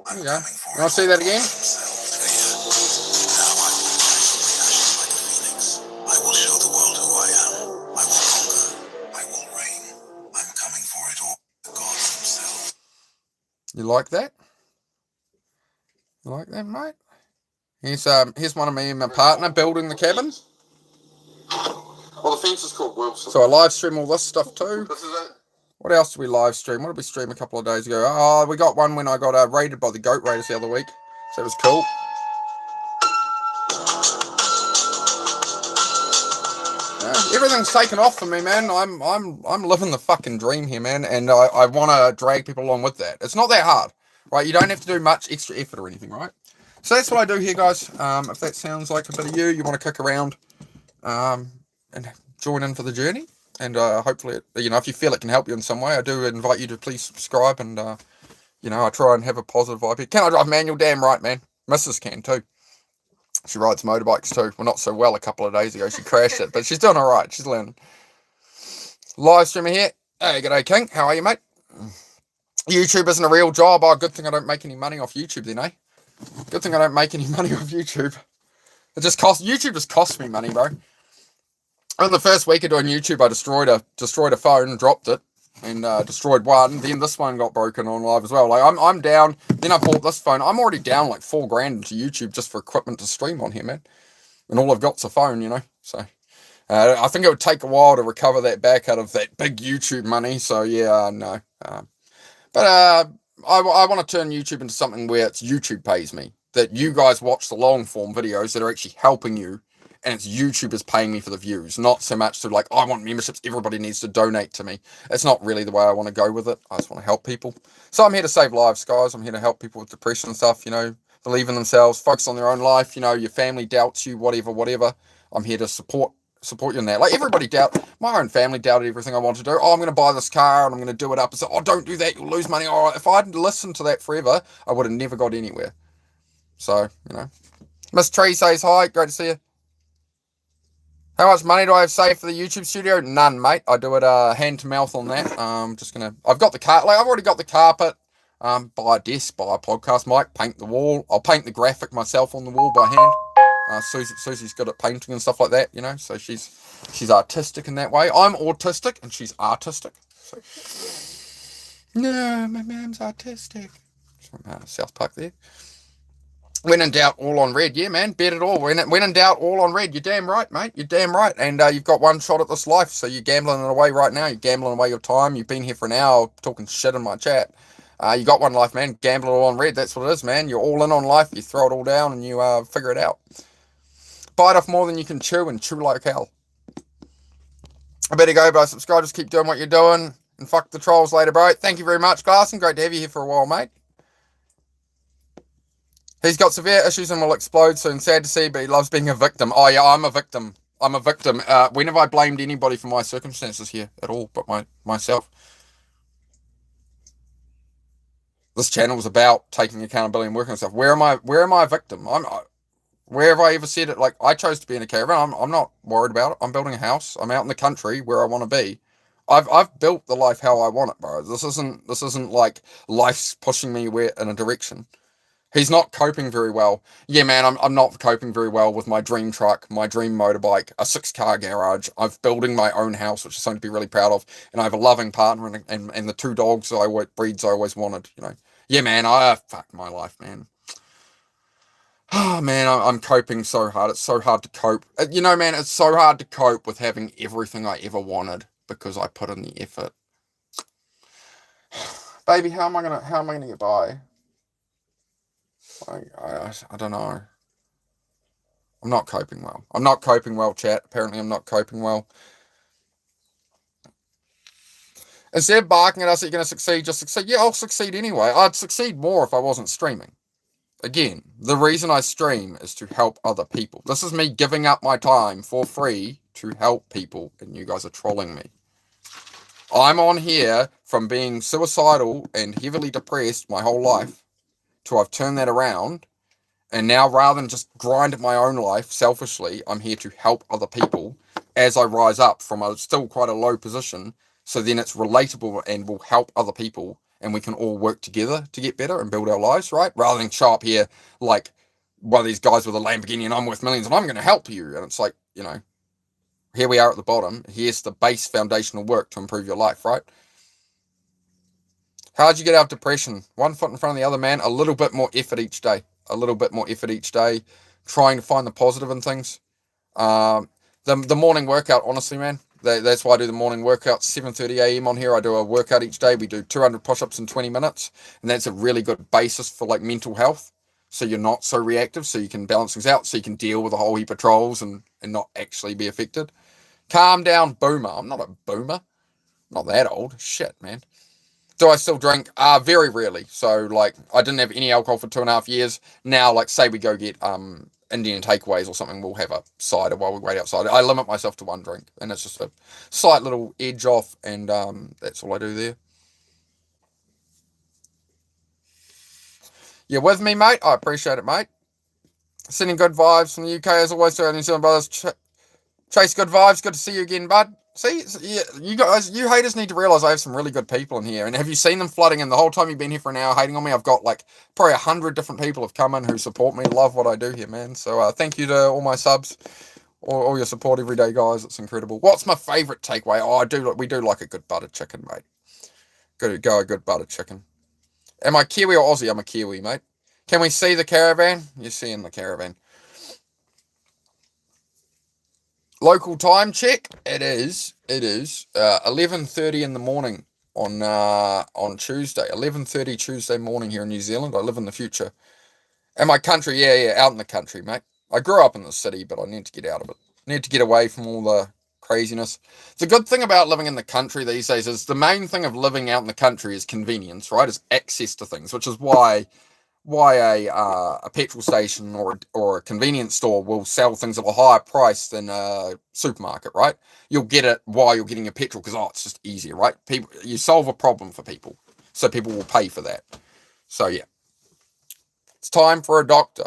S1: There you go. You want to see that again? You like that? You like that, mate? Here's one of me and my partner building the cabin. Well, the fence is called Wilson. So I live stream all this stuff too. This is it. What else did we live stream? What did we stream a couple of days ago? Oh, we got one when I got raided by the goat raiders the other week. So it was cool. Everything's taken off for me, man. I'm living the fucking dream here, man, and I want to drag people along with that. It's not that hard, right? You don't have to do much extra effort or anything, right? So that's what I do here, guys. If that sounds like a bit of you want to kick around, and join in for the journey, and hopefully, if you feel it can help you in some way, I do invite you to please subscribe, and I try and have a positive vibe here. Can I drive manual? Damn right, man. Mrs. can too. She rides motorbikes too. Well, not so well a couple of days ago. She crashed it, but she's doing all right. She's learning. Live streamer here. Hey, g'day, King. How are you, mate? YouTube isn't a real job. Oh, good thing I don't make any money off YouTube then, eh? Good thing I don't make any money off YouTube. YouTube just costs me money, bro. In the first week of doing YouTube, I destroyed a phone, dropped it, and destroyed one. Then this one got broken on live as well. Like I'm down. Then I bought this phone. I'm already down like $4,000 into YouTube just for equipment to stream on here, man. And all I've got's a phone, you know. So I think it would take a while to recover that back out of that big YouTube money. So yeah, no. But I want to turn YouTube into something where it's YouTube pays me. That you guys watch the long form videos that are actually helping you, and it's YouTube is paying me for the views, not so much to like, I want memberships, everybody needs to donate to me. It's not really the way I want to go with it. I just want to help people. So I'm here to save lives, guys. I'm here to help people with depression and stuff, you know, believe in themselves, focus on their own life, you know, your family doubts you, whatever. I'm here to support you in that. Like everybody my own family doubted everything I wanted to do. Oh, I'm going to buy this car and I'm going to do it up. And say, oh, don't do that, you'll lose money. Oh, if I'd listened to that forever, I would have never got anywhere. So, you know. Miss Tree says hi, great to see you. How much money do I have saved for the YouTube studio? None, mate. I do it hand to mouth on that. I've got the I've already got the carpet. Buy a desk, buy a podcast mic, paint the wall. I'll paint the graphic myself on the wall by hand. Susie's good at painting and stuff like that, you know, so she's artistic in that way. I'm autistic and she's artistic. So, no, my mum's artistic. From South Park there. When in doubt, all on red. Yeah, man, bet it all. When in doubt, all on red. You're damn right, mate. You're damn right. And you've got one shot at this life, so you're gambling it away right now. You're gambling away your time. You've been here for an hour talking shit in my chat. You got one life, man. Gamble it all on red. That's what it is, man. You're all in on life. You throw it all down and you figure it out. Bite off more than you can chew and chew like hell. I better go, but subscribe. Just keep doing what you're doing. And fuck the trolls later, bro. Thank you very much, Glasson. Great to have you here for a while, mate. He's got severe issues and will explode soon. Sad to see, but he loves being a victim. Oh, yeah, I'm a victim. When have I blamed anybody for my circumstances here at all but myself? This channel is about taking accountability and working on stuff. Where am I a victim? Where have I ever said it? Like, I chose to be in a caravan. I'm not worried about it. I'm building a house. I'm out in the country where I want to be. I've built the life how I want it, bro. This isn't like life's pushing me in a direction. He's not coping very well. Yeah, man, I'm not coping very well with my dream truck, my dream motorbike, a 6-car garage. I'm building my own house, which is something to be really proud of. And I have a loving partner and the 2 dogs breeds I always wanted, you know. Yeah, man, fuck my life, man. Oh, man, I'm coping so hard. It's so hard to cope. You know, man, it's so hard to cope with having everything I ever wanted because I put in the effort. Baby, how am I gonna get by? I don't know. I'm not coping well. I'm not coping well, chat. Apparently I'm not coping well. Instead of barking at us that you're going to succeed, just succeed. Yeah, I'll succeed anyway. I'd succeed more if I wasn't streaming. Again, the reason I stream is to help other people. This is me giving up my time for free to help people, and you guys are trolling me. I'm on here from being suicidal and heavily depressed my whole life to I've turned that around, and now rather than just grind at my own life selfishly, I'm here to help other people as I rise up from a still quite a low position, so then it's relatable and will help other people, and we can all work together to get better and build our lives, right? Rather than show up here like one of these guys with a Lamborghini and I'm worth millions and I'm going to help you, and it's like, you know, here we are at the bottom. Here's the base foundational work to improve your life, right? How'd you get out of depression? 1 foot in front of the other, man. A little bit more effort each day. A little bit more effort each day. Trying to find the positive in things. The morning workout, honestly, man. That's why I do the morning workout. 7:30 a.m. on here. I do a workout each day. We do 200 push-ups in 20 minutes. And that's a really good basis for like mental health. So you're not so reactive. So you can balance things out. So you can deal with a whole heap of trolls and not actually be affected. Calm down, boomer. I'm not a boomer. I'm not that old. Shit, man. Do I still drink? Very rarely. So, like, I didn't have any alcohol for 2.5 years. Now, like, say we go get Indian takeaways or something, we'll have a cider while we wait outside. I limit myself to 1 drink, and it's just a slight little edge off, and that's all I do there. You're with me, mate? I appreciate it, mate. Sending good vibes from the UK, as always, to our New Zealand brothers. Chase, good vibes. Good to see you again, bud. See, you guys, you haters need to realize I have some really good people in here. And have you seen them flooding in? The whole time you've been here for an hour hating on me, I've got like probably 100 different people have come in who support me, love what I do here, man. So thank you to all my subs. all your support every day, guys. It's incredible. What's my favourite takeaway? Oh, we do like a good buttered chicken, mate. Go a good buttered chicken. Am I Kiwi or Aussie? I'm a Kiwi, mate. Can we see the caravan? You're seeing the caravan. Local time check. It is 11:30 in the morning on Tuesday. 11:30 Tuesday morning here in New Zealand. I live in the future. And my country, yeah, out in the country, mate. I grew up in the city, but I need to get out of it. Need to get away from all the craziness. The good thing about living in the country these days is the main thing of living out in the country is convenience, right? Is access to things, which is why a petrol station or a convenience store will sell things at a higher price than a supermarket, right? You'll get it while you're getting your petrol because it's just easier, right? You solve a problem for people, so people will pay for that. So yeah, it's time for a doctor.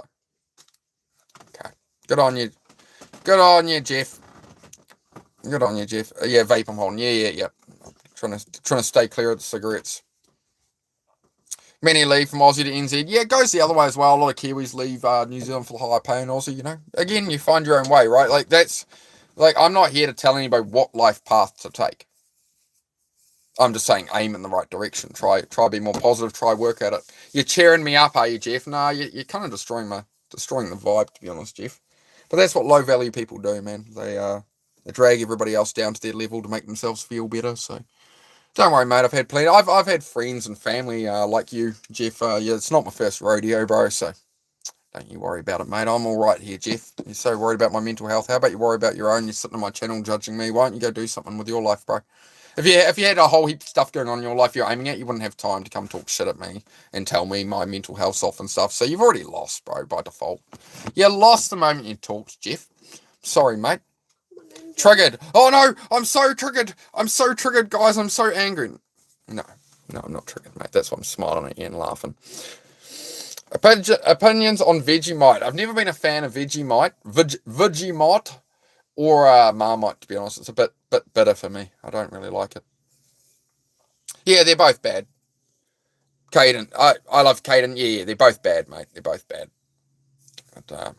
S1: Okay, good on you, Jeff. Good on you, Jeff. Yeah, vape I'm holding. Yeah. Trying to stay clear of the cigarettes. Many leave from Aussie to NZ. Yeah, it goes the other way as well. A lot of Kiwis leave New Zealand for the higher pay in Aussie, you know. Again, you find your own way, right? I'm not here to tell anybody what life path to take. I'm just saying aim in the right direction. Try be more positive, try work at it. You're cheering me up, are you, Jeff? Nah, you're kind of destroying the vibe, to be honest, Jeff. But that's what low value people do, man. They drag everybody else down to their level to make themselves feel better, so don't worry, mate. I've had plenty. I've had friends and family like you, Jeff. Yeah, it's not my first rodeo, bro. So don't you worry about it, mate. I'm all right here, Jeff. You're so worried about my mental health. How about you worry about your own? You're sitting on my channel judging me. Why don't you go do something with your life, bro? If you had a whole heap of stuff going on in your life you're aiming at, you wouldn't have time to come talk shit at me and tell me my mental health's off and stuff. So you've already lost, bro, by default. You lost the moment you talked, Jeff. Sorry, mate. Triggered. Oh no, I'm so triggered, guys. I'm so angry. No, I'm not triggered, mate. That's why I'm smiling at you and laughing. Opinions on Vegemite. I've never been a fan of Vegemite, Vegemite, or Marmite. To be honest, it's a bit bitter for me. I don't really like it. Yeah, they're both bad. Caden, I love Caden. Yeah, they're both bad, mate. They're both bad. But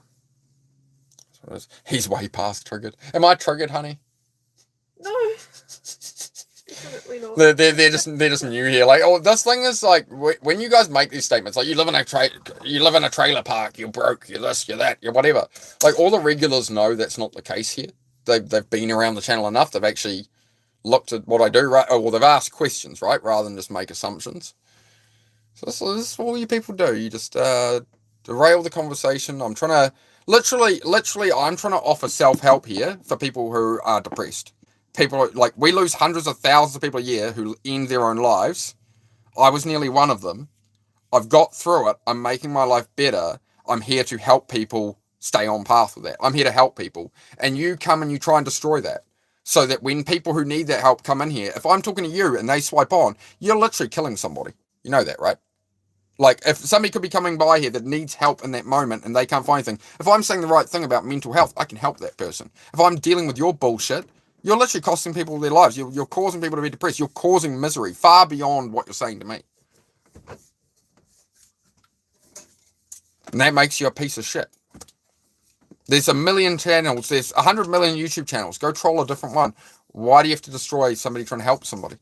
S1: he's way past triggered. Am I triggered, honey?
S2: No. Definitely not.
S1: They're just new here. Like, oh, this thing is like when you guys make these statements, like you live in a trailer park, you're broke, you're this, you're that, you're whatever. Like all the regulars know that's not the case here. They've been around the channel enough. They've actually looked at what I do, right? Or they've asked questions, right, rather than just make assumptions. So this is what you people do. You just derail the conversation. I'm trying to literally, I'm trying to offer self-help here for people who are depressed. People, like, we lose hundreds of thousands of people a year who end their own lives. I was nearly one of them. I've got through it. I'm making my life better. I'm here to help people stay on path with that. I'm here to help people. And you come and you try and destroy that. So that when people who need that help come in here, if I'm talking to you and they swipe on, you're literally killing somebody. You know that, right? Like, if somebody could be coming by here that needs help in that moment and they can't find anything, if I'm saying the right thing about mental health, I can help that person. If I'm dealing with your bullshit, you're literally costing people their lives. You're causing people to be depressed. You're causing misery far beyond what you're saying to me. And that makes you a piece of shit. There's 1 million channels. There's 100 million YouTube channels. Go troll a different one. Why do you have to destroy somebody trying to help somebody?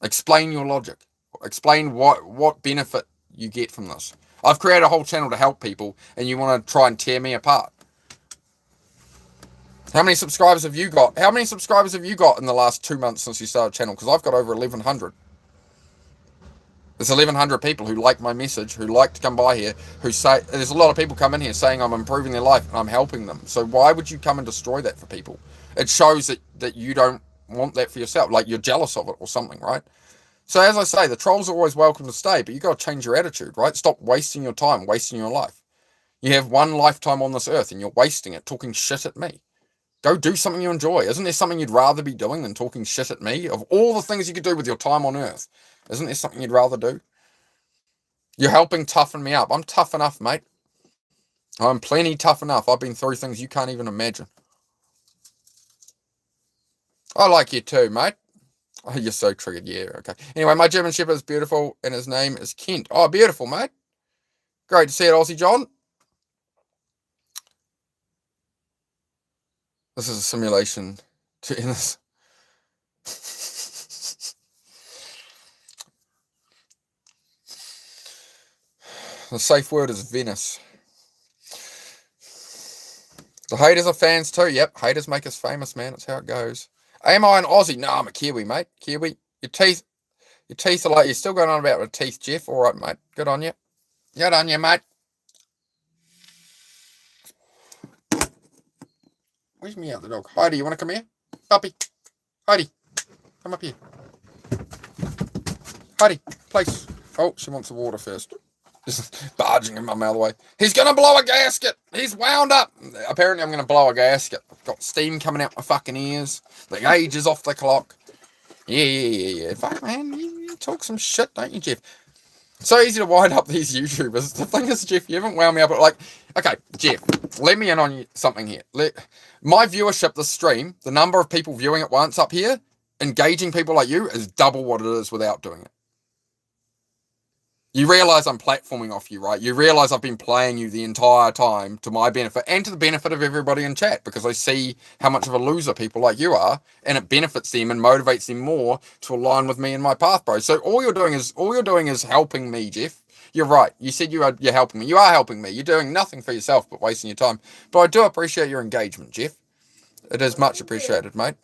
S1: Explain your logic. Explain what benefit you get from this. I've created a whole channel to help people, and you want to try and tear me apart. How many subscribers have you got? How many subscribers have you got in the last 2 months since you started the channel? Because I've got over 1,100. There's 1,100 people who like my message, who like to come by here, who say, there's a lot of people come in here saying I'm improving their life and I'm helping them. So why would you come and destroy that for people? It shows that you don't want that for yourself, like you're jealous of it or something, right? So as I say, the trolls are always welcome to stay, but you got to change your attitude, right? Stop wasting your time, wasting your life. You have one lifetime on this earth and you're wasting it talking shit at me. Go do something you enjoy. Isn't there something you'd rather be doing than talking shit at me? Of all the things you could do with your time on earth, isn't there something you'd rather do? You're helping toughen me up. I'm tough enough, mate. I'm plenty tough enough. I've been through things you can't even imagine. I like you too, mate. Oh, you're so triggered. Yeah, okay. Anyway, my German Shepherd is beautiful, and his name is Kent. Oh, beautiful, mate. Great to see it, Aussie John. This is a simulation to end this. The safe word is Venice. The haters are fans too. Yep, haters make us famous, man. That's how it goes. Am I an Aussie? No, I'm a Kiwi, mate. Kiwi. Your teeth are like, you're still going on about the teeth, Jeff. All right, mate. Good on you. Good on you, mate. Where's me out, the dog? Heidi, you want to come here? Puppy. Heidi, come up here. Heidi, please. Oh, she wants the water first. Just barging him out of the way. He's going to blow a gasket. He's wound up. Apparently, I'm going to blow a gasket. I've got steam coming out my fucking ears. The age is off the clock. Yeah. Fuck, man. You talk some shit, don't you, Jeff? So easy to wind up these YouTubers. The thing is, Jeff, you haven't wound me up. Like, okay, Jeff, let me in on something here. My viewership, this stream, the number of people viewing it once up here, engaging people like you, is double what it is without doing it. You realise I'm platforming off you, right? You realise I've been playing you the entire time to my benefit and to the benefit of everybody in chat, because I see how much of a loser people like you are, and it benefits them and motivates them more to align with me in my path, bro. So all you're doing is helping me, Jeff. You're right. You said you're helping me. You are helping me. You're doing nothing for yourself but wasting your time. But I do appreciate your engagement, Jeff. It is much appreciated, mate.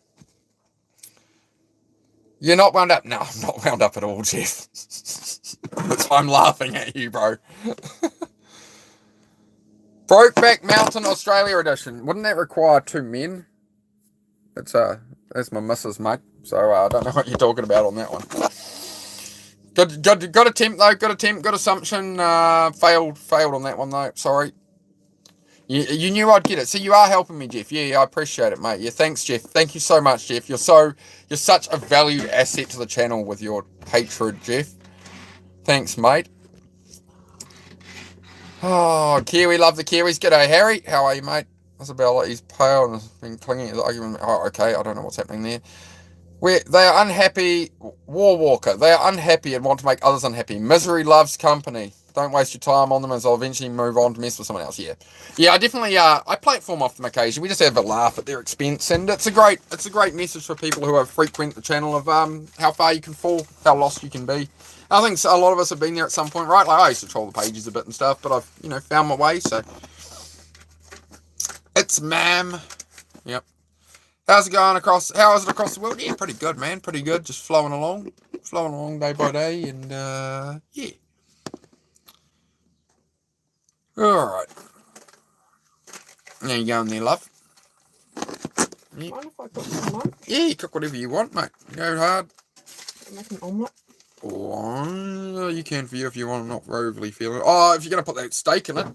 S1: You're not wound up? No, I'm not wound up at all, Jeff. That's why I'm laughing at you, bro. Brokeback Mountain Australia edition. Wouldn't that require 2 men? That's my missus, mate. So I don't know what you're talking about on that one. Good attempt though. Good attempt. Good assumption. Failed on that one though. Sorry. You knew I'd get it. So you are helping me, Jeff. Yeah, I appreciate it, mate. Yeah, thanks, Jeff. Thank you so much, Jeff. You're such a valued asset to the channel with your hatred, Jeff. Thanks, mate. Oh, Kiwi, love the Kiwis. G'day, Harry. How are you, mate? Isabella, he's pale and has been clinging to the argument. Oh, okay. I don't know what's happening there. They are unhappy. War Walker. They are unhappy and want to make others unhappy. Misery loves company. Don't waste your time on them, as I'll eventually move on to mess with someone else. Yeah, I definitely I platform off them occasionally. We just have a laugh at their expense, and it's a great message for people who have frequent the channel of how far you can fall, how lost you can be. I think a lot of us have been there at some point, right? Like I used to troll the pages a bit and stuff, but I've found my way. So it's ma'am. Yep. How's it going across? How is it across the world? Yeah, pretty good, man. Pretty good. Just flowing along day by day, and yeah. All right. There you go, there, love. Yeah.
S2: Mind if I cook some lunch?
S1: Yeah, you cook whatever you want, mate. Go hard.
S2: Make an omelette.
S1: Oh, you can for you if you want to not overly feel it. Oh, if you're going to put that steak in it.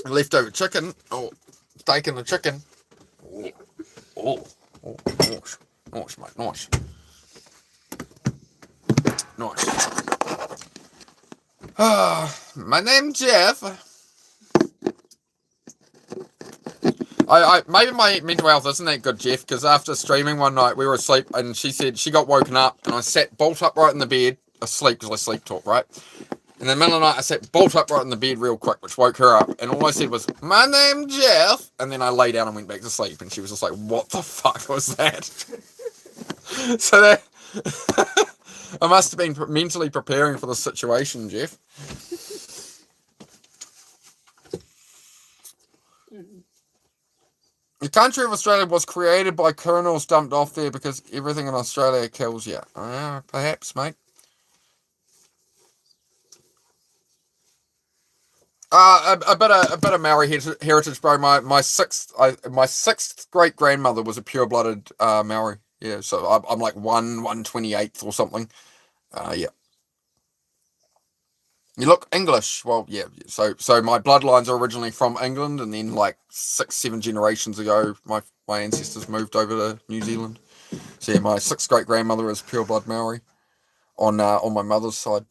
S1: Leftover chicken. Oh, steak and the chicken. Oh, nice. Nice, mate, nice. Nice. My name's Jeff. Maybe my mental health isn't that good, Jeff, because after streaming one night, we were asleep, and she said she got woken up, and I sat bolt upright in the bed, asleep, because I sleep talk, right? In the middle of the night, I sat bolt upright in the bed real quick, which woke her up, and all I said was, my name's Jeff, and then I lay down and went back to sleep, and she was just like, what the fuck was that? So that... I must have been mentally preparing for the situation, Jeff. The country of Australia was created by colonels dumped off there because everything in Australia kills you. Perhaps, mate. A bit of Maori heritage, bro. My sixth great grandmother was a pure blooded Maori. Yeah, so I'm like 1/128th or something. Yeah. You look English. Well, yeah. So my bloodlines are originally from England, and then like 6-7 generations ago, my ancestors moved over to New Zealand. So yeah, my sixth great grandmother is pure blood Maori on my mother's side.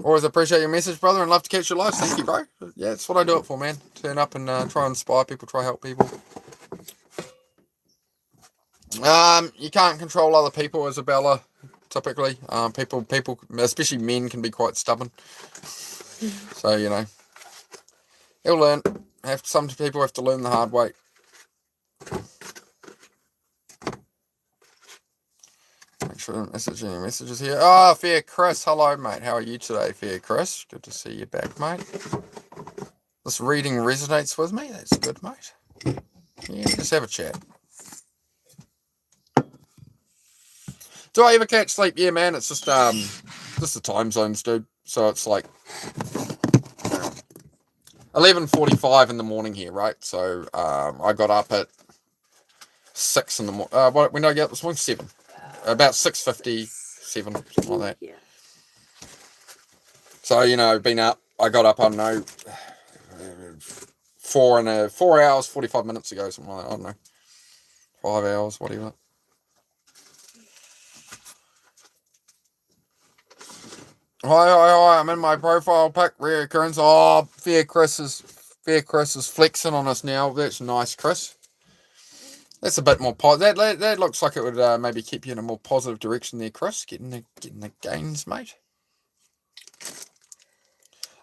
S1: Always appreciate your message, brother, and love to catch your lives. Thank you, bro. Yeah, that's what I do it for, man. Turn up and try and inspire people, try help people. You can't control other people, Isabella. typically. People, especially men, can be quite stubborn. So, you know, he'll learn. Some people have to learn the hard way. Make sure I'm messaging any messages here. Oh, Fair Chris. Hello, mate. How are you today, Fair Chris? Good to see you back, mate. This reading resonates with me. That's good, mate. Yeah, just have a chat. Do I ever catch sleep? Yeah, man. It's just the time zones, dude. So it's like 11:45 in the morning here, right? So I got up at 6 in the morning. When did I get up this morning? 7. About 6:57, something like that.
S2: Yeah.
S1: So, you know, been up. I got up, I don't know, 4 hours, 45 minutes ago, something like that. I don't know. 5 hours, whatever. Hi, I'm in my profile pic, rare occurrence. Oh, Fair Chris is flexing on us now. That's nice, Chris. That's a bit more positive. That looks like it would maybe keep you in a more positive direction there, Chris. Getting the gains, mate.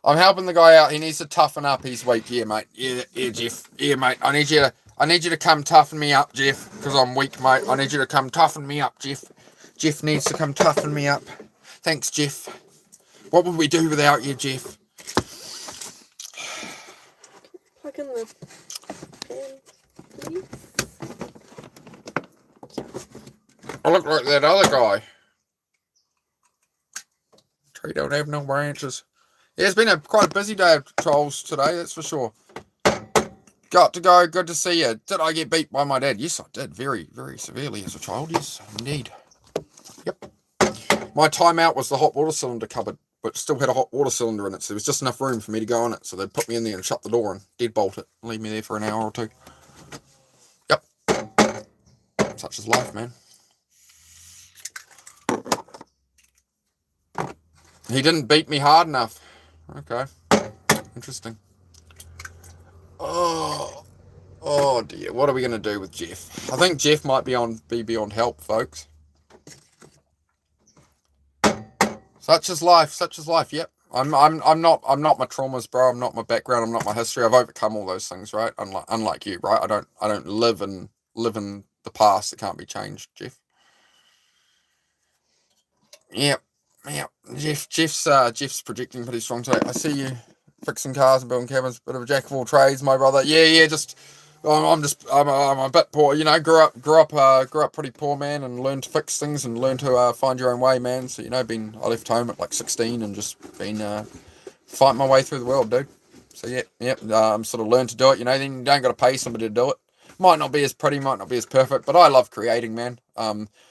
S1: I'm helping the guy out. He needs to toughen up. He's weak. Yeah, mate. Yeah, Jeff. Yeah, mate. I need you to come toughen me up, Jeff, because I'm weak, mate. I need you to come toughen me up, Jeff. Jeff needs to come toughen me up. Thanks, Jeff. What would we do without you, Jeff?
S2: Plug in the fan, please.
S1: I look like that other guy. Tree don't have no branches. Yeah, it's been quite a busy day of trolls today, that's for sure. Got to go. Good to see you. Did I get beat by my dad? Yes, I did. Very, very severely as a child. Yes, indeed. Yep. My timeout was the hot water cylinder cupboard, but still had a hot water cylinder in it, so there was just enough room for me to go in it. So they'd put me in there and shut the door and deadbolt it and leave me there for an hour or two. Yep. Such is life, man. He didn't beat me hard enough. Okay. Interesting. Oh dear. What are we going to do with Jeff? I think Jeff might be beyond help, folks. Such is life. Such is life. Yep. I'm not my traumas, bro. I'm not my background. I'm not my history. I've overcome all those things, right? Unlike you, right? I don't live in the past that can't be changed, Jeff. Yep. Jeff's projecting pretty strong today. I see you fixing cars and building cabins. Bit of a jack of all trades, my brother. Yeah. I'm a bit poor, you know. Grew up pretty poor, man, and learned to fix things and learned to find your own way, man. So, you know, I left home at like 16 and just been fighting my way through the world, dude. So sort of learned to do it. You know, then you don't got to pay somebody to do it. Might not be as pretty, might not be as perfect, but I love creating, man.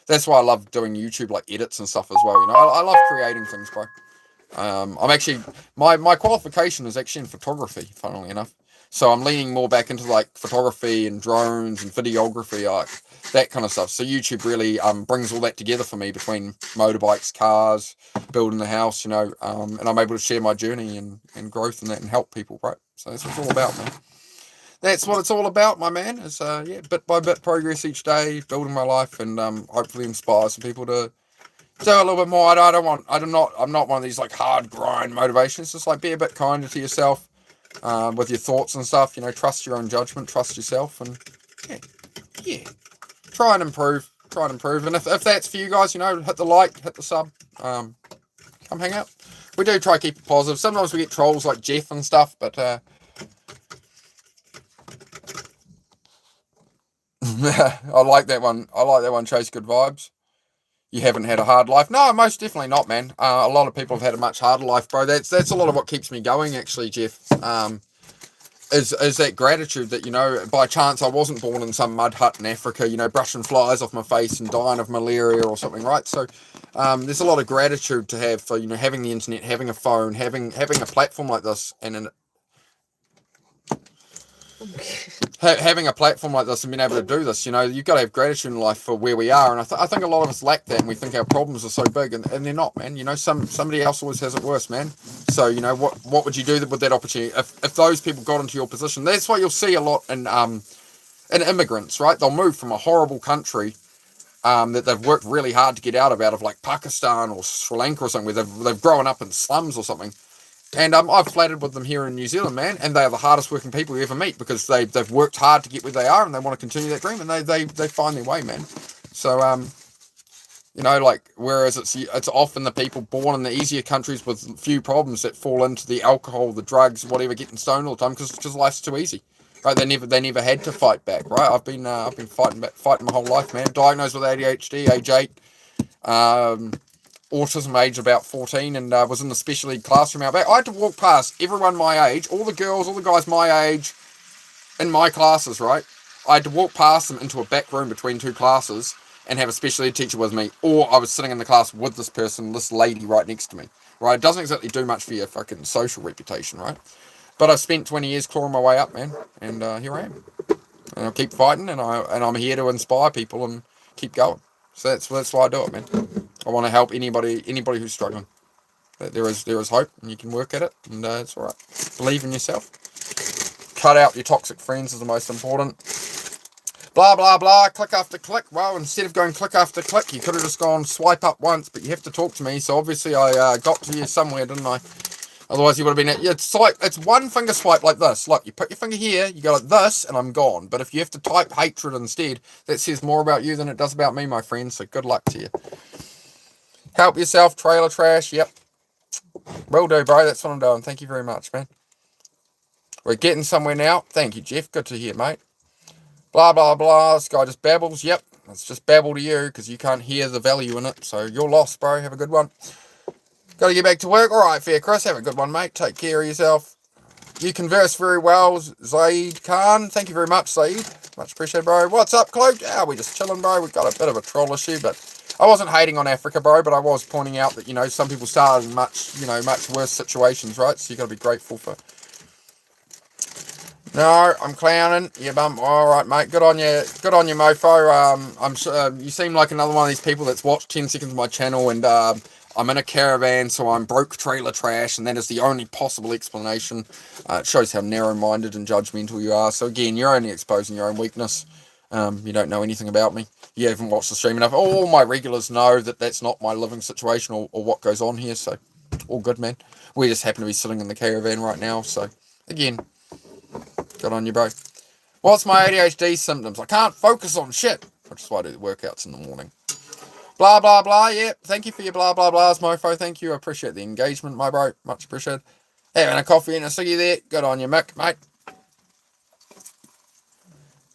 S1: That's why I love doing YouTube, like edits and stuff as well. You know, I love creating things, bro. I'm actually my qualification is actually in photography, funnily enough. So I'm leaning more back into like photography and drones and videography, like that kind of stuff. So YouTube really brings all that together for me between motorbikes, cars, building the house, you know, and I'm able to share my journey and growth and that and help people, right? So that's what it's all about, man. That's what it's all about, my man. Is bit by bit progress each day, building my life, and hopefully inspire some people to do a little bit more. I'm not one of these like hard grind motivations. Just like be a bit kinder to yourself with your thoughts and stuff. You know, trust your own judgment, trust yourself, and yeah, try and improve. And if that's for you guys, you know, hit the like, hit the sub, come hang out. We do try to keep it positive. Sometimes we get trolls like Jeff and stuff, but I like that one. Chase good vibes. You haven't had a hard life. No, most definitely not, man. A lot of people have had a much harder life, bro. That's a lot of what keeps me going, actually, Jeff. Is that gratitude that, you know, by chance I wasn't born in some mud hut in Africa, you know, brushing flies off my face and dying of malaria or something, right? So there's a lot of gratitude to have for, you know, having the internet, having a phone, having a platform like this, and having a platform like this and being able to do this. You know, you've got to have gratitude in life for where we are, and I think a lot of us lack that, and we think our problems are so big, and they're not, man. You know, somebody else always has it worse, man. So, you know, what would you do with that opportunity if those people got into your position? That's what you'll see a lot in immigrants, right? They'll move from a horrible country that they've worked really hard to get out of like Pakistan or Sri Lanka or something, where they've grown up in slums or something. And I've flattered with them here in New Zealand, man, and they are the hardest working people you ever meet, because they've worked hard to get where they are, and they want to continue that dream, and they find their way, man. So like, whereas it's often the people born in the easier countries with few problems that fall into the alcohol, the drugs, whatever, getting stoned all the time because life's too easy. Right, they never had to fight back. Right, I've been fighting my whole life, man. Diagnosed with ADHD, age 8. Autism, age about 14, and was in the special ed classroom out back. I had to walk past everyone my age, all the girls, all the guys my age, in my classes. Right, I had to walk past them into a back room between two classes and have a special ed teacher with me, or I was sitting in the class with this person, this lady right next to me. Right, it doesn't exactly do much for your fucking social reputation, right? But I've spent 20 years clawing my way up, man, and here I am. And I'll keep fighting, and I'm here to inspire people and keep going. So that's why I do it, man. I want to help anybody who's struggling. There is hope, and you can work at it, and it's all right. Believe in yourself. Cut out your toxic friends is the most important. Blah, blah, blah, click after click. Well, instead of going click after click, you could have just gone swipe up once, but you have to talk to me, so obviously I got to you somewhere, didn't I? Otherwise, you would have been... It's one finger swipe like this. Look, you put your finger here, you go like this, and I'm gone. But if you have to type hatred instead, that says more about you than it does about me, my friend, so good luck to you. Help yourself, trailer trash, yep. Will do, bro, that's what I'm doing. Thank you very much, man. We're getting somewhere now. Thank you, Jeff. Good to hear, mate. Blah, blah, blah. This guy just babbles. Yep, it's just babble to you because you can't hear the value in it. So you're lost, bro. Have a good one. Got to get back to work. All right, fair, Chris. Have a good one, mate. Take care of yourself. You converse very well, Zaid Khan. Thank you very much, Zaid. Much appreciated, bro. What's up, Cloak? We're just chilling, bro. We've got a bit of a troll issue, but I wasn't hating on Africa, bro, but I was pointing out that, some people started in much worse situations, right? So you got to be grateful for... No, I'm clowning. Yeah, bum. All right, mate. Good on you. Good on you, mofo. I'm sure you seem like another one of these people that's watched 10 seconds of my channel, and I'm in a caravan, so I'm broke trailer trash, and that is the only possible explanation. It shows how narrow-minded and judgmental you are. So again, you're only exposing your own weakness. You don't know anything about me. You haven't watched the stream enough. All my regulars know that that's not my living situation or what goes on here, so all good, man. We just happen to be sitting in the caravan right now, so again, good on you, bro. What's my ADHD symptoms? I can't focus on shit, which is why I do the workouts in the morning. Blah, blah, blah. Yep. Thank you for your blah, blah, blahs, mofo. Thank you. I appreciate the engagement, my bro. Much appreciated. Having a coffee and a ciggy there. Good on you, Mick, mate.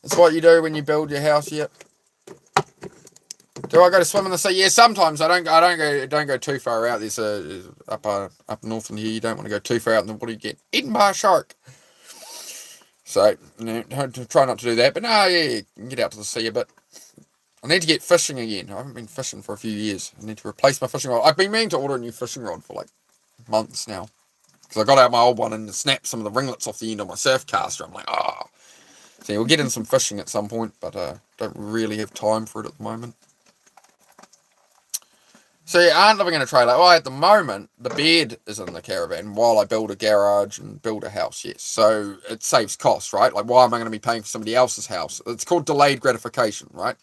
S1: That's what you do when you build your house. Yep. Do I go to swim in the sea? Yeah, sometimes. I don't go too far out. There's up north in here. You don't want to go too far out. And then what do you get? Eaten by a shark. So, try not to do that. But no, yeah, you can get out to the sea a bit. I need to get fishing again. I haven't been fishing for a few years. I need to replace my fishing rod. I've been meaning to order a new fishing rod for like months now. Because I got out my old one and snapped some of the ringlets off the end of my surf caster. I'm like, So we'll get in some fishing at some point, but don't really have time for it at the moment. So you aren't living in a trailer. Well, at the moment, the bed is in the caravan while I build a garage and build a house, yes. So it saves costs, right? Like, why am I going to be paying for somebody else's house? It's called delayed gratification, right?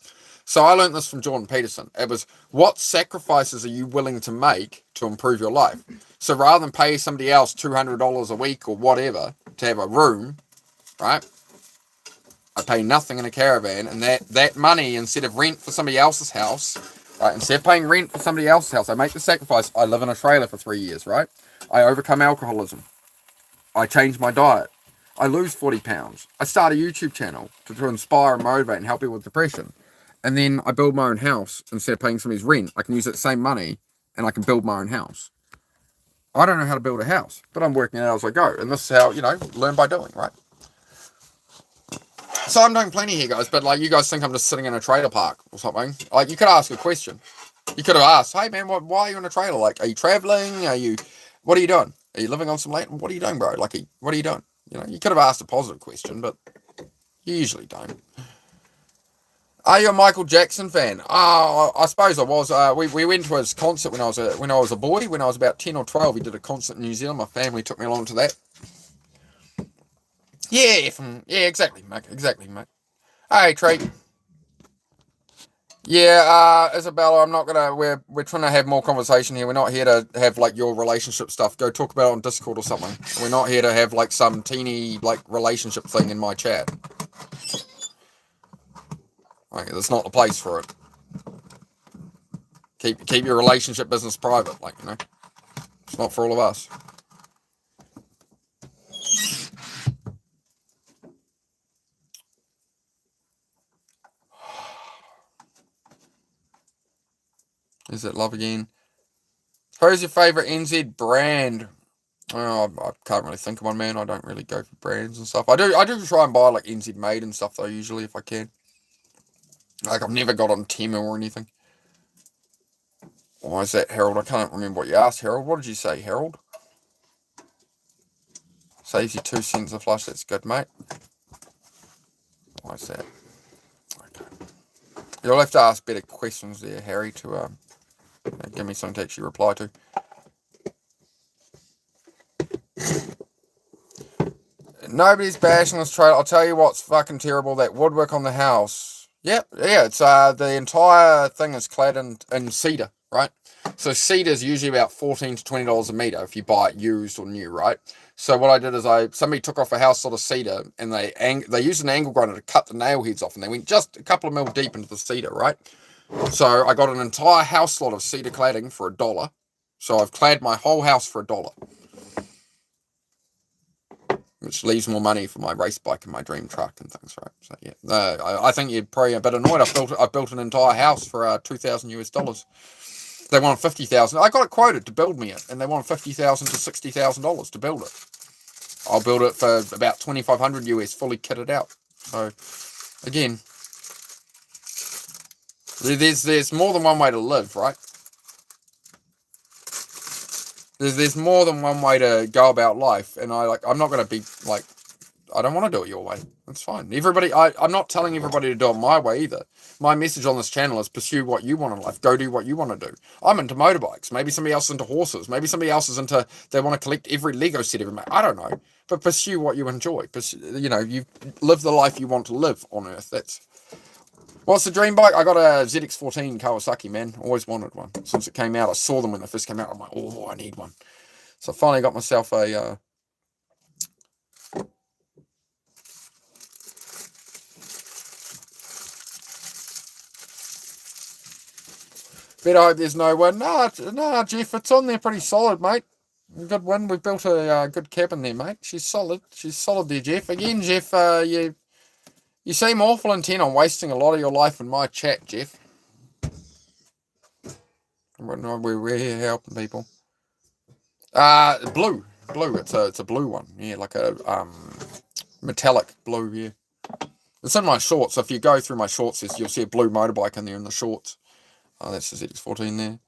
S1: So I learned this from Jordan Peterson. It was, what sacrifices are you willing to make to improve your life? So rather than pay somebody else $200 a week or whatever to have a room, right? I pay nothing in a caravan, and that money, instead of rent for somebody else's house, right, instead of paying rent for somebody else's house, I make the sacrifice. I live in a trailer for 3 years, right? I overcome alcoholism. I change my diet. I lose 40 pounds. I start a YouTube channel to inspire and motivate and help people with depression. And then I build my own house. Instead of paying somebody's rent, I can use that same money and I can build my own house. I don't know how to build a house, but I'm working it out as I go. And this is how, learn by doing, right? So I'm doing plenty here, guys, but like, you guys think I'm just sitting in a trailer park or something. Like, you could ask a question. You could have asked, hey man, why are you in a trailer? Like, are you traveling? What are you doing? Are you living on some land? What are you doing, bro? Like, what are you doing? You could have asked a positive question, but you usually don't. Are you a Michael Jackson fan? I suppose I was. We went to his concert when I was a boy. When I was about 10 or 12, he did a concert in New Zealand. My family took me along to that. Yeah, exactly, mate. Exactly, mate. Hey, Trey. Yeah, Isabella, I'm not gonna. We're trying to have more conversation here. We're not here to have like your relationship stuff. Go talk about it on Discord or something. We're not here to have like some teeny like relationship thing in my chat. Like, that's not the place for it. Keep your relationship business private. Like, you know, it's not for all of us. Is it love again? Who's your favorite NZ brand? Oh, I can't really think of one, man. I don't really go for brands and stuff. I do try and buy like NZ made and stuff though, usually if I can. Like, I've never got on Temu or anything. Why is that, Harold? I can't remember what you asked, Harold. What did you say, Harold? Saves you 2 cents a flush. That's good, mate. Why is that? Okay. You'll have to ask better questions there, Harry, to give me something to actually reply to. Nobody's bashing this trailer. I'll tell you what's fucking terrible. That woodwork on the house. Yep, yeah. It's the entire thing is clad in cedar, right? So cedar is usually about $14 to $20 a meter if you buy it used or new, right? So what I did is somebody took off a house lot of cedar and they used an angle grinder to cut the nail heads off, and they went just a couple of mil deep into the cedar, right? So I got an entire house lot of cedar cladding for $1. So I've clad my whole house for $1, which leaves more money for my race bike and my dream truck and things, right? So yeah, I think you're probably a bit annoyed. I built an entire house for $2,000. They want $50,000. I got it quoted to build me it, and they want $50,000 to $60,000 to build it. I'll build it for about $2,500 US, fully kitted out. So again, there's more than one way to live, right? There's more than one way to go about life, and I'm not going to be like, I don't want to do it your way. That's fine. I'm not telling everybody to do it my way either. My message on this channel is pursue what you want in life. Go do what you want to do. I'm into motorbikes. Maybe somebody else is into horses. Maybe somebody else is into, they want to collect every Lego set ever made. I don't know. But pursue what you enjoy. You live the life you want to live on Earth. What's the dream bike? I got a ZX14 Kawasaki, man. Always wanted one. Since it came out, I saw them when they first came out. I'm like, oh, I need one. So I finally got myself a... Better hope there's no wind. Nah, Jeff, it's on there pretty solid, mate. Good win. We've built a good cabin there, mate. She's solid. She's solid there, Jeff. Again, Jeff, you seem awful intent on wasting a lot of your life in my chat, Jeff. We're here helping people. Blue. It's a blue one. Yeah, like a metallic blue. Yeah. It's in my shorts. So if you go through my shorts, you'll see a blue motorbike in there in the shorts. Oh, that's the ZX14 there.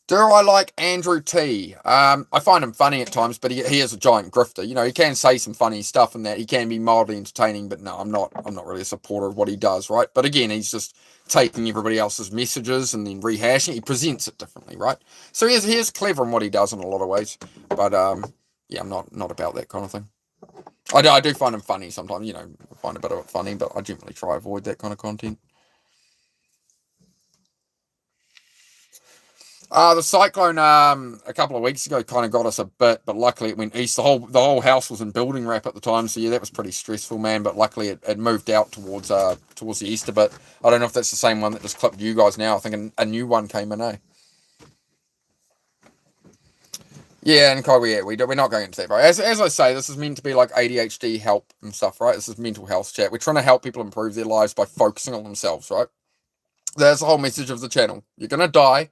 S1: Do I like Andrew T? I find him funny at times, but he is a giant grifter. You know, he can say some funny stuff and that. He can be mildly entertaining, but no, I'm not really a supporter of what he does, right? But again, he's just taking everybody else's messages and then rehashing. He presents it differently, right? So he is clever in what he does in a lot of ways. But yeah, I'm not about that kind of thing. I do find him funny sometimes. You know, I find a bit of it funny, but I generally try to avoid that kind of content. The cyclone a couple of weeks ago kind of got us a bit, but luckily it went east. The whole house was in building wrap at the time, so yeah, that was pretty stressful, man. But luckily it moved out towards the east a bit. I don't know if that's the same one that just clipped you guys now. I think a new one came in, eh? Yeah, and we're not going into that, right? As I say, this is meant to be like ADHD help and stuff, right? This is mental health chat. We're trying to help people improve their lives by focusing on themselves, right? That's the whole message of the channel. You're gonna die.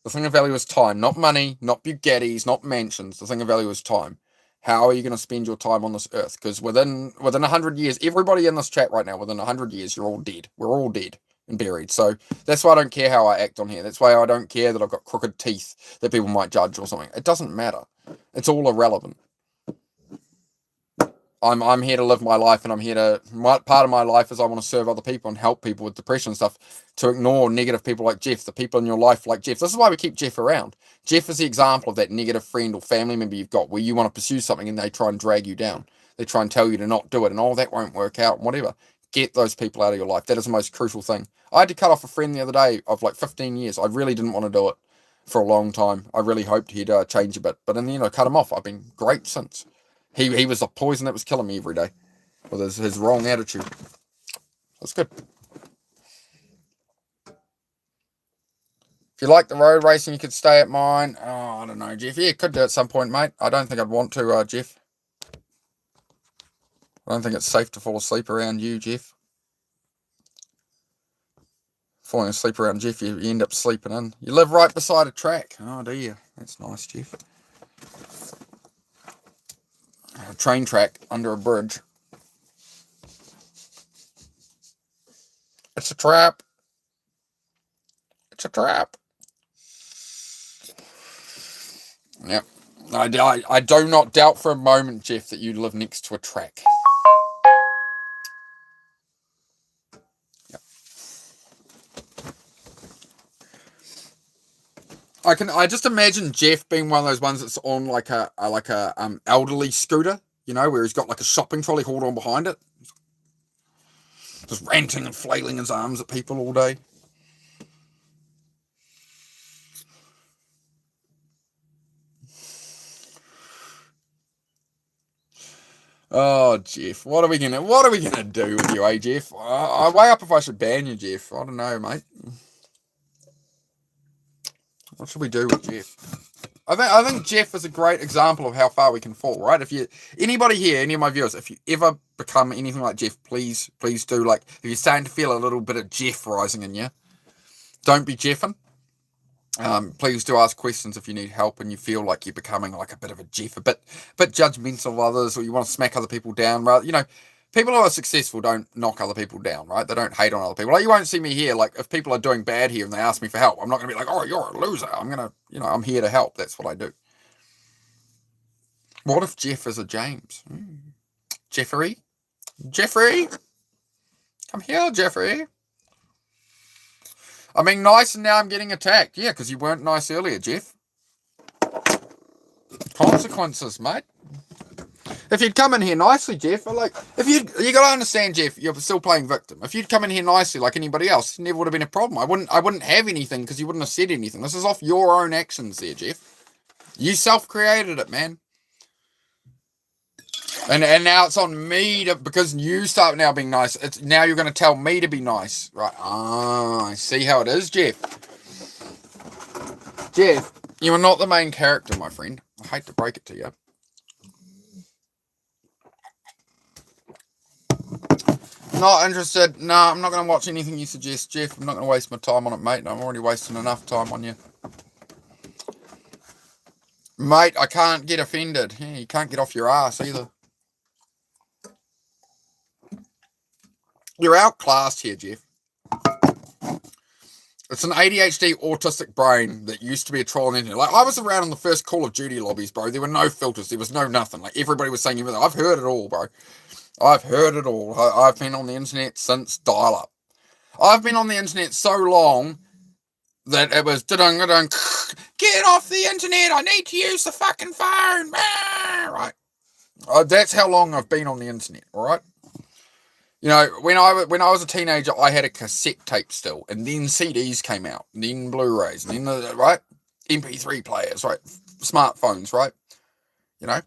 S1: The thing of value is time, not money, not Bugattis, not mansions. The thing of value is time. How are you going to spend your time on this earth? Because within 100 years, everybody in this chat right now, within 100 years, you're all dead. We're all dead and buried. So that's why I don't care how I act on here. That's why I don't care that I've got crooked teeth that people might judge or something. It doesn't matter. It's all irrelevant. I'm here to live my life, and I'm here to, part of my life is I want to serve other people and help people with depression and stuff, to ignore negative people like Jeff, the people in your life like Jeff. This is why we keep Jeff around. Jeff is the example of that negative friend or family member you've got where you want to pursue something and they try and drag you down. They try and tell you to not do it, and that won't work out and whatever. get those people out of your life. That is the most crucial thing. I had to cut off a friend the other day of like 15 years. I really didn't want to do it for a long time. I really hoped he'd change a bit. But in the end, I cut him off. I've been great since. He was the poison that was killing me every day with his wrong attitude. That's good. If you like the road racing, you could stay at mine. Oh, I don't know, Jeff. Yeah, could do at some point, mate. I don't think I'd want to, Jeff. I don't think it's safe to fall asleep around you, Jeff. Falling asleep around Jeff, you end up sleeping in. You live right beside a track. Oh, do you? That's nice, Jeff. A train track under a bridge. It's a trap. It's a trap. Yep. I do not doubt for a moment, Jeff, that you live next to a track. Yep. I just imagine Jeff being one of those ones that's on like a elderly scooter, you know, where he's got like a shopping trolley hauled on behind it. Just ranting and flailing his arms at people all day. Oh, Jeff, what are we gonna do with you, eh, Jeff? I weigh up if I should ban you, Jeff. I don't know, mate. What should we do with Jeff? I think Jeff is a great example of how far we can fall, right? If anybody here, any of my viewers, if you ever become anything like Jeff, please do. Like, if you're starting to feel a little bit of Jeff rising in you, don't be Jeffing. Please do ask questions if you need help and you feel like you're becoming like a bit of a Jeff, a bit judgmental of others, or you want to smack other people down. Rather, you know, people who are successful don't knock other people down, right? They don't hate on other people. Like, you won't see me here. Like, if people are doing bad here and they ask me for help, I'm not going to be like, oh, you're a loser. I'm going to, you know, I'm here to help. That's what I do. What if Jeff is a James? Jeffrey? Come here, Jeffrey. I'm being nice and now I'm getting attacked. Yeah, because you weren't nice earlier, Jeff. Consequences, mate. If you'd come in here nicely, Jeff, like, if you got to understand, Jeff, you're still playing victim. If you'd come in here nicely like anybody else, it never would have been a problem. I wouldn't have anything because you wouldn't have said anything. This is off your own actions there, Jeff. You self-created it, man. And now it's on me to, because you start now being nice. It's now you're going to tell me to be nice, right? I see how it is, Jeff. Jeff, you are not the main character, my friend. I hate to break it to you. Not interested. No, I'm not going to watch anything you suggest, Jeff. I'm not going to waste my time on it, mate. I'm already wasting enough time on you. Mate, I can't get offended. Yeah, you can't get off your ass either. You're outclassed here, Jeff. It's an ADHD autistic brain that used to be a troll on the internet. Like, I was around in the first Call of Duty lobbies, bro. There were no filters. There was no nothing. Like, everybody was saying everything. I've heard it all, bro. I've heard it all. I've been on the internet since dial-up. I've been on the internet so long that it was get off the internet. I need to use the fucking phone. Right. That's how long I've been on the internet. All right. You know, when I was a teenager, I had a cassette tape still, and then CDs came out, and then Blu-rays, and then right, MP3 players, right, smartphones, right. You know,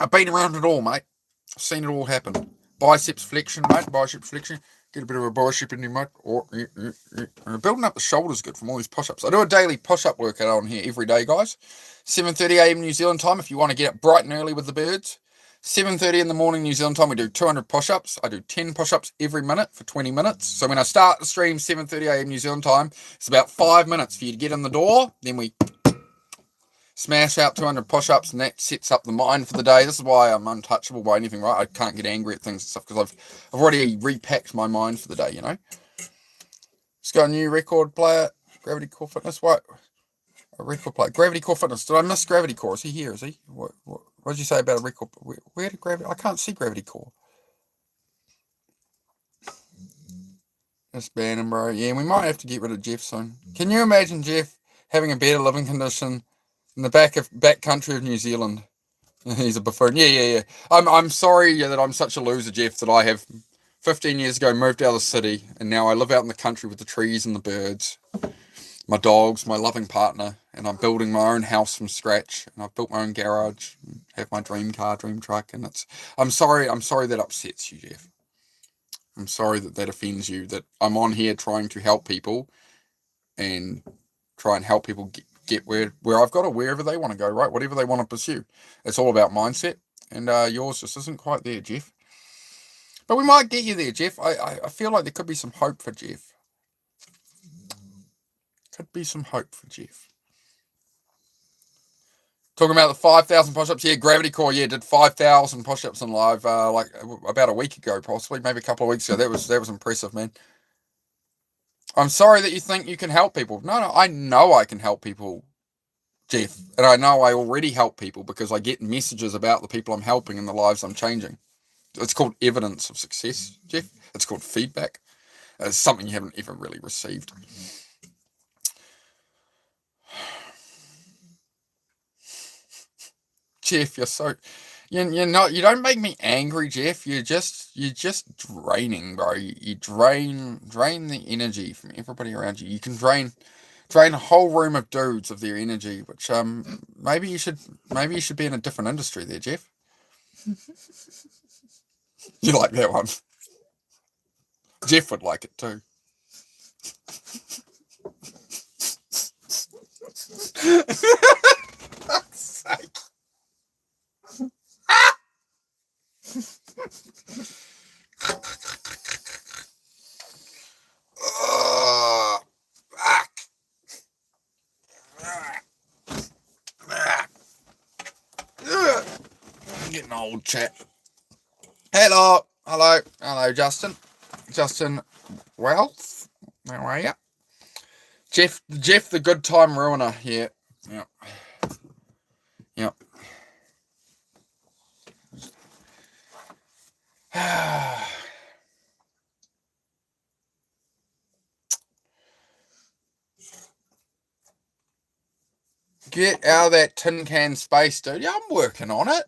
S1: I've been around it all, mate. I've seen it all happen. Biceps flexion, mate. Biceps flexion. Get a bit of a bicep in your mate. Building up the shoulders good from all these push-ups. I do a daily push-up workout on here every day, guys. 7:30 a.m. New Zealand time if you want to get up bright and early with the birds. 7:30 in the morning New Zealand time, we do 200 push-ups. I do 10 push-ups every minute for 20 minutes. So when I start the stream 7:30 a.m. New Zealand time, it's about 5 minutes for you to get in the door. Then we smash out 200 push-ups, and that sets up the mind for the day. This is why I'm untouchable by anything, right? I can't get angry at things and stuff because I've already repacked my mind for the day, you know? Just got a new record player, Gravity Core Fitness. What? A record player. Gravity Core Fitness. Did I miss Gravity Core? Is he here? Is he? What did you say about a record? Where did Gravity? I can't see Gravity Core. Just ban him, bro. Yeah, we might have to get rid of Jeff soon. Can you imagine Jeff having a better living condition in the back country of New Zealand? He's a buffoon. Yeah. I'm sorry that I'm such a loser, Jeff, that I have 15 years ago, moved out of the city, and now I live out in the country with the trees and the birds, my dogs, my loving partner, and I'm building my own house from scratch, and I've built my own garage, and have my dream car, dream truck, and I'm sorry that upsets you, Jeff. I'm sorry that offends you, that I'm on here trying to help people and try and help people get where I've got to, wherever they want to go, right? Whatever they want to pursue. It's all about mindset, and yours just isn't quite there, Jeff. But we might get you there, Jeff. I feel like there could be some hope for Jeff. Could be some hope for Jeff. Talking about the 5,000 push-ups. Yeah, Gravity Core, did 5,000 push-ups in live like about a week ago, possibly, maybe a couple of weeks ago. That was impressive, man. I'm sorry that you think you can help people. No, I know I can help people, Jeff. And I know I already help people because I get messages about the people I'm helping and the lives I'm changing. It's called evidence of success, Jeff. It's called feedback. It's something you haven't ever really received. Jeff, you're so... You're not. You don't make me angry, Jeff. You're just draining, bro. You drain the energy from everybody around you. You can drain a whole room of dudes of their energy, which maybe you should be in a different industry there, Jeff. You like that one? Jeff would like it too. Fuck's sake. I'm getting old, chat. Hello, Justin. Justin Wealth. How are you? Jeff, the good time ruiner. Yeah. Get out of that tin can space, dude. Yeah, I'm working on it.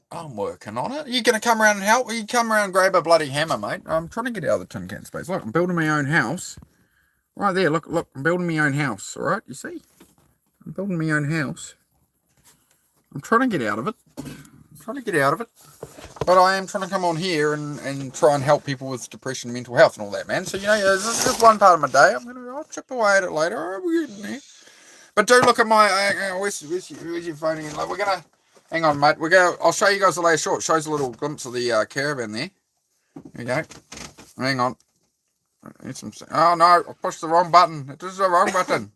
S1: You gonna come around and help? You come around and grab a bloody hammer, mate. I'm trying to get out of the tin can space. Look, I'm building my own house. Right there, look, I'm building my own house, all right? You see? I'm building my own house. I'm trying to get out of it. But I am trying to come on here and try and help people with depression, mental health and all that, man. So, this is just one part of my day. I'll chip away at it later. We're getting there. But do look at my, where's your phone again? Like, we're going to, hang on, mate. I'll show you guys the latest short. It shows a little glimpse of the caravan there. There you go. Hang on. Oh, no, I pushed the wrong button. This is the wrong button.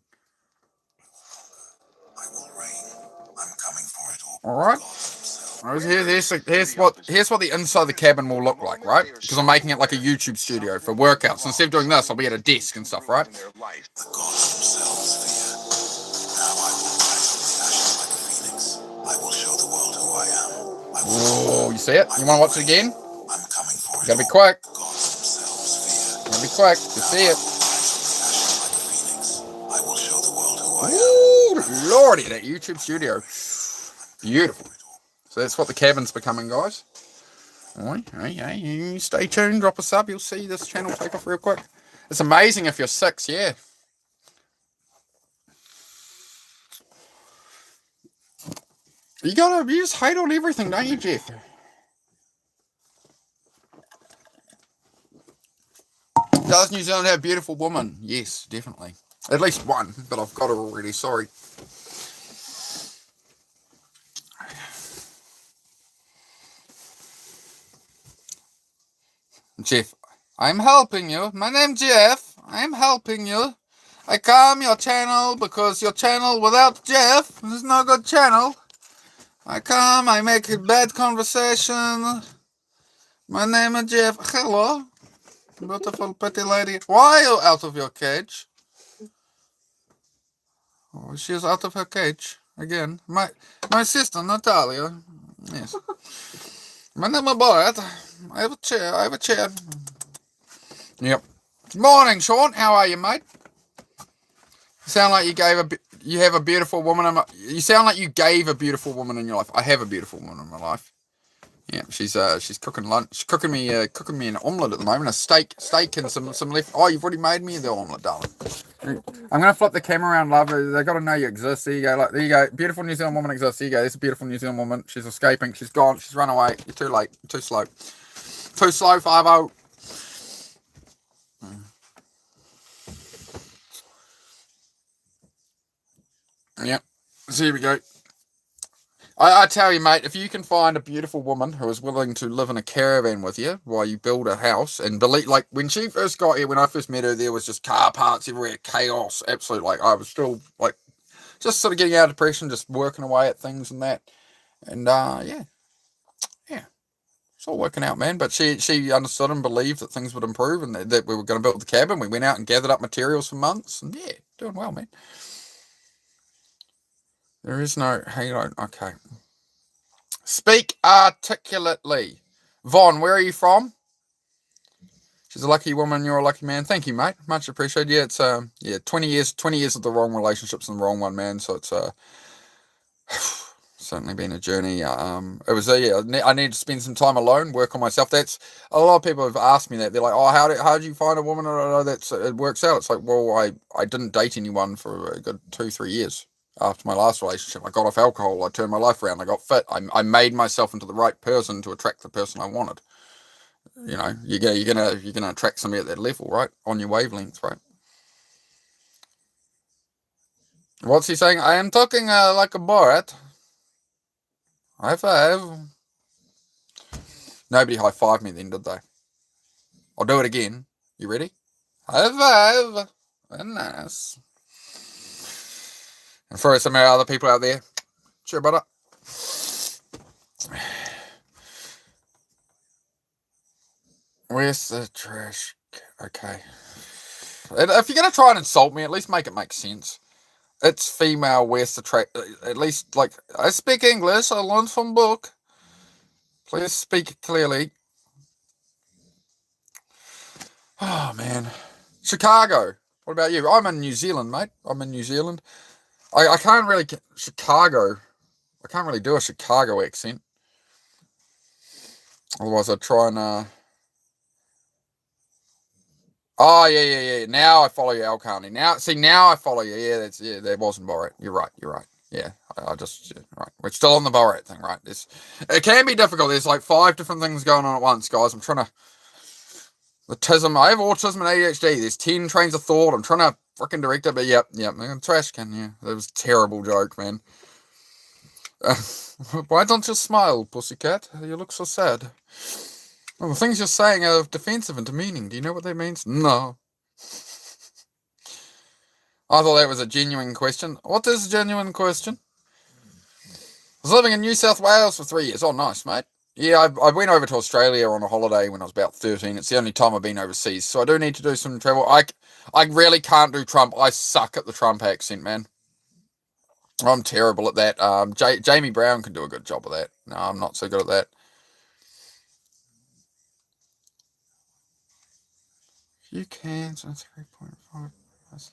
S1: I will reign. I'm coming for it all. All right. Here's what the inside of the cabin will look like, right? Because I'm making it like a YouTube studio for workouts. So instead of doing this, I'll be at a desk and stuff, right? The gods themselves fear. Now I will rise from the ashes like a phoenix. I will show the world who I am. Oh, you see it? You want to watch it again? I'm coming for it. You gotta be quick. The gods themselves fear. You gotta be quick. You see it? I will show the world who I am. Ooh, lordy, that YouTube studio. Beautiful. So that's what the cabin's becoming, guys. Hey, you stay tuned, drop a sub, you'll see this channel take off real quick. It's amazing if you're 6, yeah. You just hate on everything, don't you, Jeff? Does New Zealand have beautiful women? Yes, definitely. At least one, but I've got her already, sorry. Jeff, I'm helping you. My name's Jeff. I'm helping you. I come your channel because your channel without Jeff is no good channel. I come, I make a bad conversation. My name is Jeff. Hello, beautiful pretty lady. Why are you out of your cage? Oh, she's out of her cage again. My sister Natalia. Yes. My name is Boyd. I have a chair. Yep. Morning, Sean. How are you, mate? You sound like you have a beautiful woman. You sound like you gave a beautiful woman in your life. I have a beautiful woman in my life. Yeah, she's cooking lunch. She's cooking me an omelette at the moment. A steak and some left. Oh, you've already made me the omelette, darling. I'm gonna flip the camera around, love. They gotta know you exist. There you go. Like, there you go. Beautiful New Zealand woman exists. There you go. There's a beautiful New Zealand woman. She's escaping. She's gone. She's run away. You're too late. You're too slow. Too slow, 5-0. Yep. So here we go. I tell you, mate, if you can find a beautiful woman who is willing to live in a caravan with you while you build a house, and believe, like, when she first got here, when I first met her, there was just car parts everywhere, chaos, absolute. Like, I was still, like, just sort of getting out of depression, just working away at things and that. And, yeah. It's all working out, man. But she understood and believed that things would improve and that we were going to build the cabin. We went out and gathered up materials for months, and yeah, doing well, man. There is no halo. Okay. Speak articulately. Vaughn, where are you from? She's a lucky woman, you're a lucky man. Thank you, mate. Much appreciated. Yeah, it's 20 years of the wrong relationships and the wrong one, man. So it's certainly been a journey. It was I need to spend some time alone, work on myself. That's a lot of people have asked me that. They're like, oh, how do you find a woman? That's it works out. It's like, well, I didn't date anyone for a good 2-3 years. After my last relationship, I got off alcohol. I turned my life around. I got fit. I made myself into the right person to attract the person I wanted. You know, you're gonna attract somebody at that level, right? On your wavelength, right? What's he saying? I am talking like a Borat. High five. Nobody high fived me then, did they? I'll do it again. You ready? High five. Very nice. And for some other people out there, sure, butter. Where's the trash? Okay. If you're going to try and insult me, at least make it make sense. It's female, where's the trash? At least, like, I speak English, I learned from book. Please speak clearly. Oh, man. Chicago. What about you? I'm in New Zealand, mate. I'm in New Zealand. I can't really... Chicago. I can't really do a Chicago accent. Otherwise, I'd try and... Oh, yeah. Now I follow you, Al Carney. Now I follow you. Yeah, that wasn't Borat. You're right. Yeah, right. We're still on the Borat thing, right? It can be difficult. There's like 5 different things going on at once, guys. I'm trying to... Autism. I have autism and ADHD. There's 10 trains of thought. I'm trying to freaking direct it, but yep. Trash can, yeah. That was a terrible joke, man. Why don't you smile, pussycat? You look so sad. Well, the things you're saying are defensive and demeaning. Do you know what that means? No. I thought that was a genuine question. What is a genuine question? I was living in New South Wales for 3 years. Oh, nice, mate. Yeah, I went over to Australia on a holiday when I was about 13. It's the only time I've been overseas, so I do need to do some travel. I really can't do Trump. I suck at the Trump accent, man. I'm terrible at that. Jamie Brown can do a good job of that. No, I'm not so good at that. You can, so 3.5. That's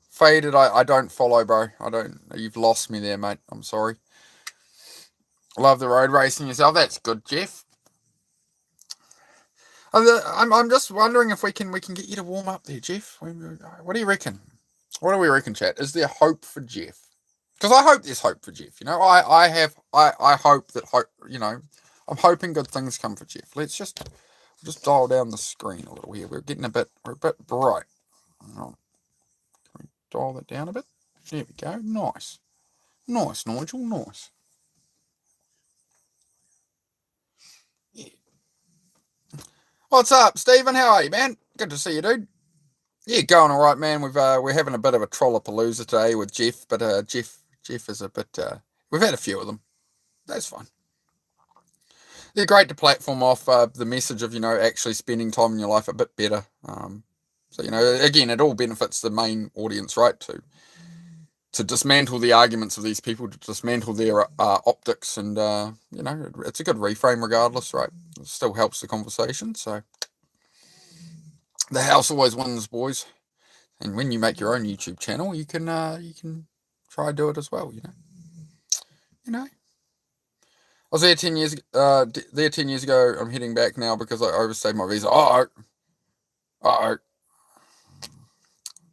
S1: Faded, I don't follow, bro. You've lost me there, mate. I'm sorry. Love the road racing yourself. That's good, Jeff. I'm just wondering if we can get you to warm up there, Jeff. What do you reckon? What do we reckon, chat? Is there hope for Jeff? Because I hope there's hope for Jeff. You know, I hope that hope. You know, I'm hoping good things come for Jeff. Let's just dial down the screen a little here. We're a bit bright. Can we dial that down a bit? There we go. Nice, Nigel. Nice. Yeah. What's up, Stephen? How are you, man? Good to see you, dude. Yeah, going all right, man. We're having a bit of a trollapalooza today with Jeff, but Jeff is a bit. We've had a few of them. That's fine. They're great to platform off the message of, you know, actually spending time in your life a bit better. So, you know, again, it all benefits the main audience, right? To dismantle the arguments of these people, to dismantle their optics, and you know, it's a good reframe regardless, right? It still helps the conversation. So the house always wins, boys. And when you make your own YouTube channel, you can try do it as well, you know. I was there 10 years there 10 years ago. I'm heading back now because I overstayed my visa. Uh-oh.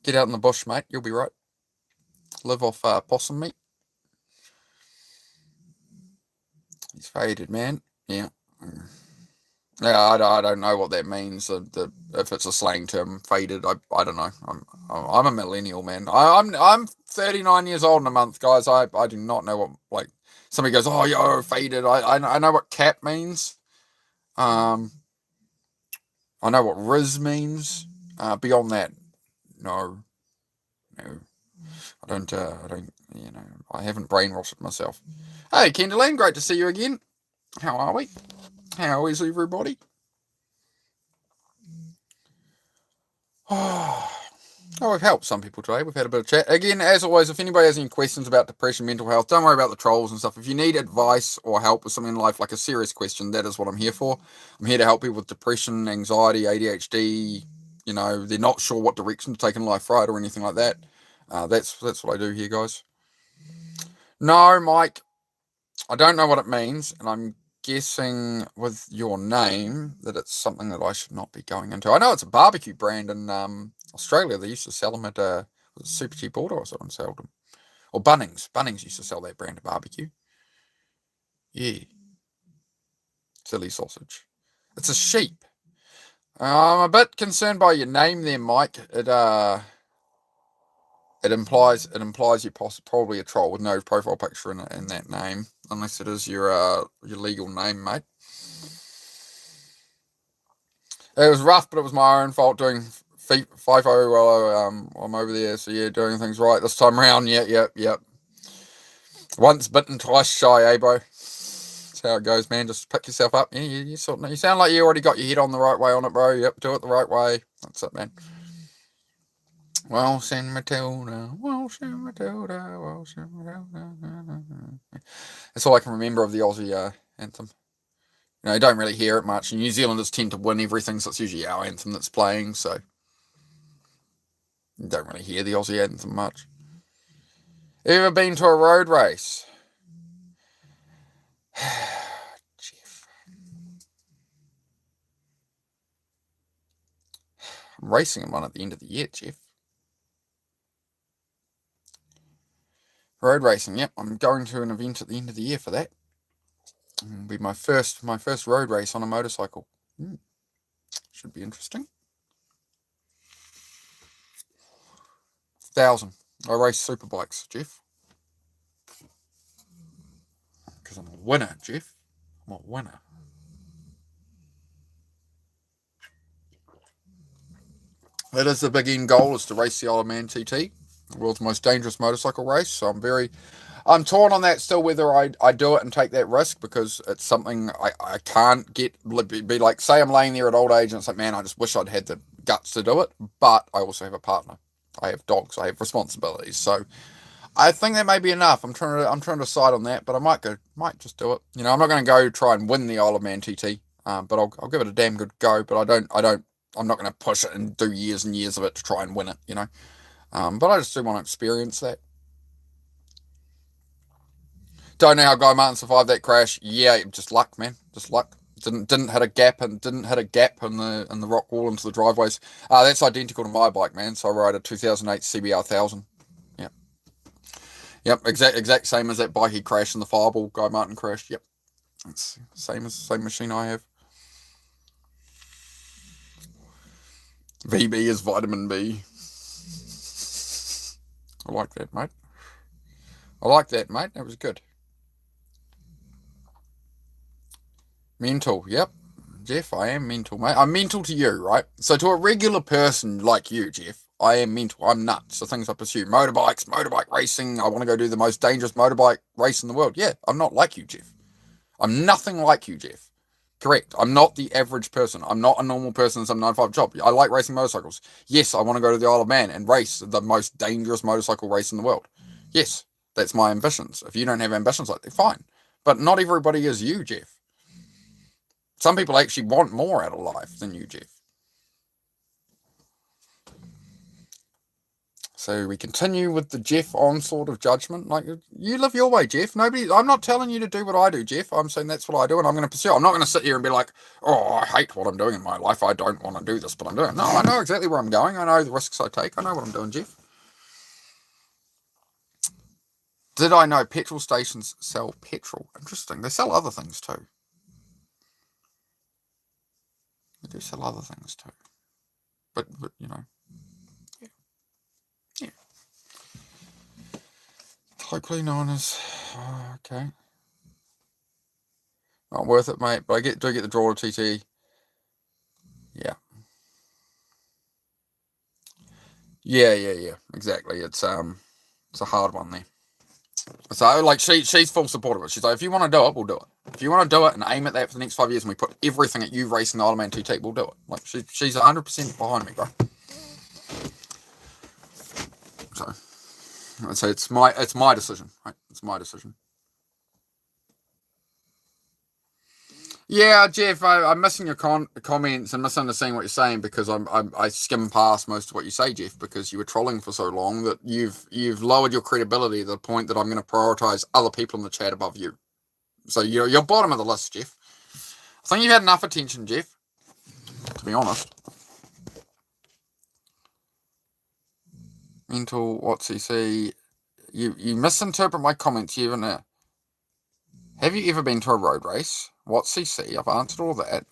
S1: Get out in the bush, mate. You'll be right. Live off possum meat. He's faded, man. Yeah. Yeah, I don't know what that means. If it's a slang term, faded. I don't know. I'm a millennial, man. I'm 39 years old in a month, guys. I do not know what, like, somebody goes, oh, yo, faded. I know what cap means. I know what Riz means. Beyond that, no. I don't, I haven't brainwashed myself. Hey, Kendalene, great to see you again. How are we? How is everybody? Oh, we've helped some people today. We've had a bit of chat. Again, as always, if anybody has any questions about depression, mental health, don't worry about the trolls and stuff. If you need advice or help with something in life, like a serious question, that is what I'm here for. I'm here to help people with depression, anxiety, ADHD. They're not sure what direction to take in life, right, or anything like that. That's what I do here, guys. No, Mike, I don't know what it means, and I'm guessing with your name that it's something that I should not be going into. I know it's a barbecue brand in Australia. They used to sell them at Super Cheap Auto or someone sold them. Or Bunnings. Bunnings used to sell that brand of barbecue. Yeah. Silly sausage. It's a sheep. I'm a bit concerned by your name there, Mike. It implies you're probably a troll with no profile picture in that name, unless it is your legal name, mate. It was rough, but it was my own fault doing FIFO while I'm over there. So yeah, doing things right this time around. Yep. Once bitten, twice shy, eh, bro? That's how it goes, man. Just pick yourself up. Yeah, you sound like you already got your head on the right way on it, bro. Yep, do it the right way. That's it, man. Waltzing Matilda. That's all I can remember of the Aussie anthem. You don't really hear it much. New Zealanders tend to win everything, so it's usually our anthem that's playing, so you don't really hear the Aussie anthem much. Ever been to a road race? Jeff. I'm racing in one at the end of the year, Jeff. Road racing, yep. I'm going to an event at the end of the year for that. It'll be my first road race on a motorcycle. Should be interesting. 1,000. I race super bikes, Jeff. Because I'm a winner, Jeff. I'm a winner. That is the big end goal, is to race the Isle of Man TT, the world's most dangerous motorcycle race. So I'm torn on that still, whether I do it and take that risk, because it's something I can't be like, say I'm laying there at old age and it's like, man, I just wish I'd had the guts to do it. But I also have a partner. I have dogs. I have responsibilities. So I think that may be enough. I'm trying to decide on that, but I might just do it. I'm not going to go try and win the Isle of Man TT, but I'll give it a damn good go. But I'm not going to push it and do years and years of it to try and win it. But I just do want to experience that. Don't know how Guy Martin survived that crash. Yeah, just luck, man. Just luck. Didn't hit a gap in the rock wall into the driveways. That's identical to my bike, man. So I ride a 2008 CBR 1000. Yep, exact same as that bike he crashed in the Fireball. Guy Martin crashed. Yep, it's same machine I have. VB is vitamin B. I like that, mate. That was good. Mental, yep. Jeff, I am mental, mate. I'm mental to you, right? So to a regular person like you, Jeff, I am mental. I'm nuts. The things I pursue. Motorbike racing. I want to go do the most dangerous motorbike race in the world. Yeah, I'm not like you, Jeff. I'm nothing like you, Jeff. Correct. I'm not the average person. I'm not a normal person in some 9-to-5 job. I like racing motorcycles. Yes, I want to go to the Isle of Man and race the most dangerous motorcycle race in the world. Yes, that's my ambitions. If you don't have ambitions like that, fine. But not everybody is you, Jeff. Some people actually want more out of life than you, Jeff. So we continue with the Jeff onslaught of judgment. Like, you live your way, Jeff. I'm not telling you to do what I do, Jeff. I'm saying that's what I do, and I'm going to pursue. I'm not going to sit here and be like, oh, I hate what I'm doing in my life. I don't want to do this, but I'm doing it. No, I know exactly where I'm going. I know the risks I take. I know what I'm doing, Jeff. Did I know petrol stations sell petrol? Interesting. They sell other things too. They do sell other things too. But you know, yeah. Locally known as, okay. Not worth it, mate. But I do get the draw to TT. Yeah. Yeah. Exactly. It's a hard one there. So like she's full support of it. She's like, if you want to do it, we'll do it. If you want to do it and aim at that for the next 5 years, and we put everything at you racing the Ironman TT, we'll do it. Like she's 100% behind me, bro. So I'd say it's my decision, right? It's my decision. Yeah, Jeff, I'm missing your comments and misunderstanding what you're saying because I skim past most of what you say, Jeff, because you were trolling for so long that you've lowered your credibility to the point that I'm going to prioritize other people in the chat above you. So you're bottom of the list, Jeff. I think you've had enough attention, Jeff, to be honest. Mental, what's he say? You misinterpret my comments, you haven't. Have you ever been to a road race? What's CC? I've answered all that.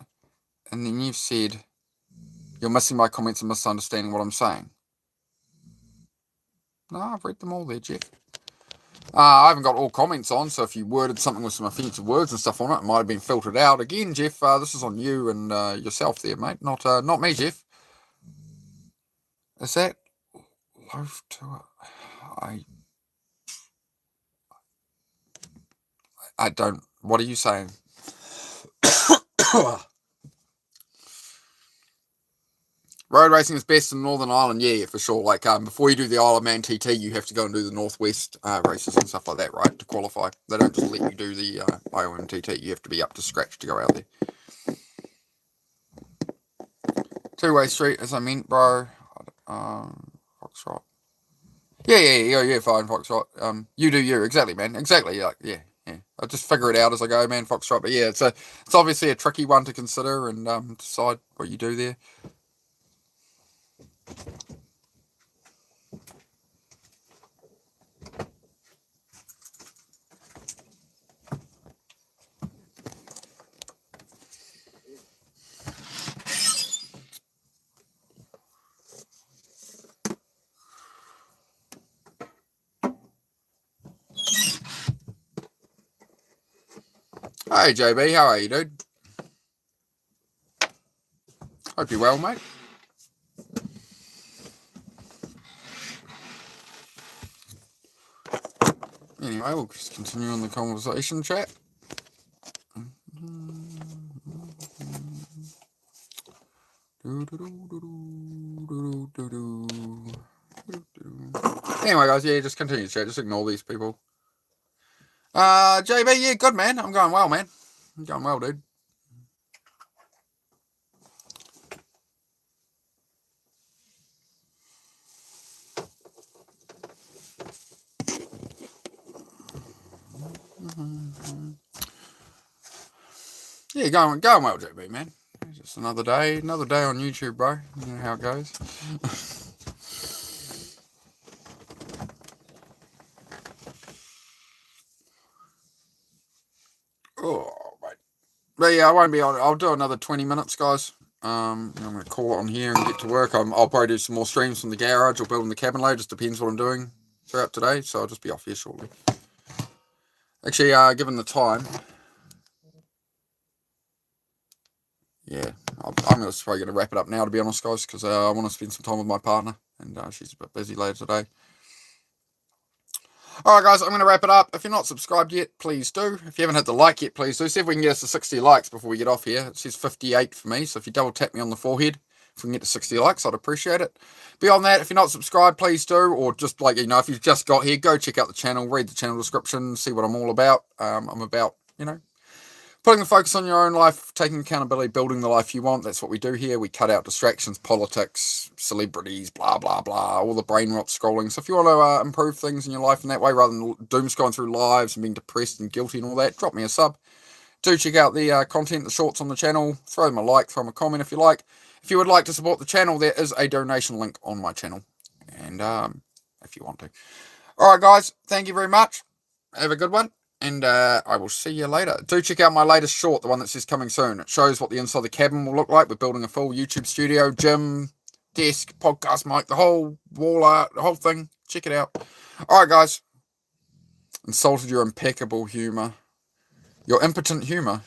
S1: And then you've said you're missing my comments and misunderstanding what I'm saying. No, I've read them all there, Jeff. I haven't got all comments on, so if you worded something with some offensive words and stuff on it, it might have been filtered out. Again, Jeff, this is on you and yourself there, mate. Not me, Jeff. Is that loaf to it? I don't. What are you saying? Road racing is best in Northern Ireland, yeah, for sure. Like, before you do the Isle of Man TT, you have to go and do the Northwest races and stuff like that, right, to qualify. They don't just let you do the IOM TT. You have to be up to scratch to go out there. Two-way street, as I meant, bro. Foxtrot. Yeah, fine, Foxtrot. You do you, exactly, man. Exactly, yeah. I'll just figure it out as I go, man, Foxtrot. But yeah, it's obviously a tricky one to consider and decide what you do there. Hey, JB, how are you, dude? Hope you're well, mate. Anyway, we'll just continue on the conversation chat. Anyway, guys, yeah, just continue to chat. Just ignore these people. JB, yeah, good, man. I'm going well, man. I'm going well, dude. Yeah, going well, JB, man. Just another day on YouTube, bro. You know how it goes. Oh, mate. But yeah, I won't be on. I'll do another 20 minutes, guys. I'm going to call it on here and get to work. I'll probably do some more streams from the garage or building the cabin load. Just depends what I'm doing throughout today. So I'll just be off here shortly. Actually, given the time, yeah, I'm probably going to wrap it up now, to be honest, guys, because I want to spend some time with my partner, and she's a bit busy later today. Alright, guys, I'm going to wrap it up. If you're not subscribed yet, please do. If you haven't hit the like yet, please do. See if we can get us to 60 likes before we get off here. It says 58 for me, so if you double tap me on the forehead, if we can get to 60 likes, I'd appreciate it. Beyond that, if you're not subscribed, please do. Or just like, if you've just got here, go check out the channel, read the channel description, see what I'm all about. I'm about, Putting the focus on your own life, taking accountability, building the life you want. That's what we do here. We cut out distractions, politics, celebrities, blah, blah, blah, all the brain rot scrolling. So if you want to improve things in your life in that way, rather than doom scrolling through lives and being depressed and guilty and all that, drop me a sub. Do check out the content, the shorts on the channel. Throw them a like, throw them a comment if you like. If you would like to support the channel, there is a donation link on my channel. And if you want to. All right, guys. Thank you very much. Have a good one. And I will see you later. Do check out my latest short, the one that says coming soon. It shows what the inside of the cabin will look like. We're building a full YouTube studio, gym, desk, podcast mic, the whole wall art, the whole thing. Check it out. All right, guys. Insulted your impeccable humour. Your impotent humour.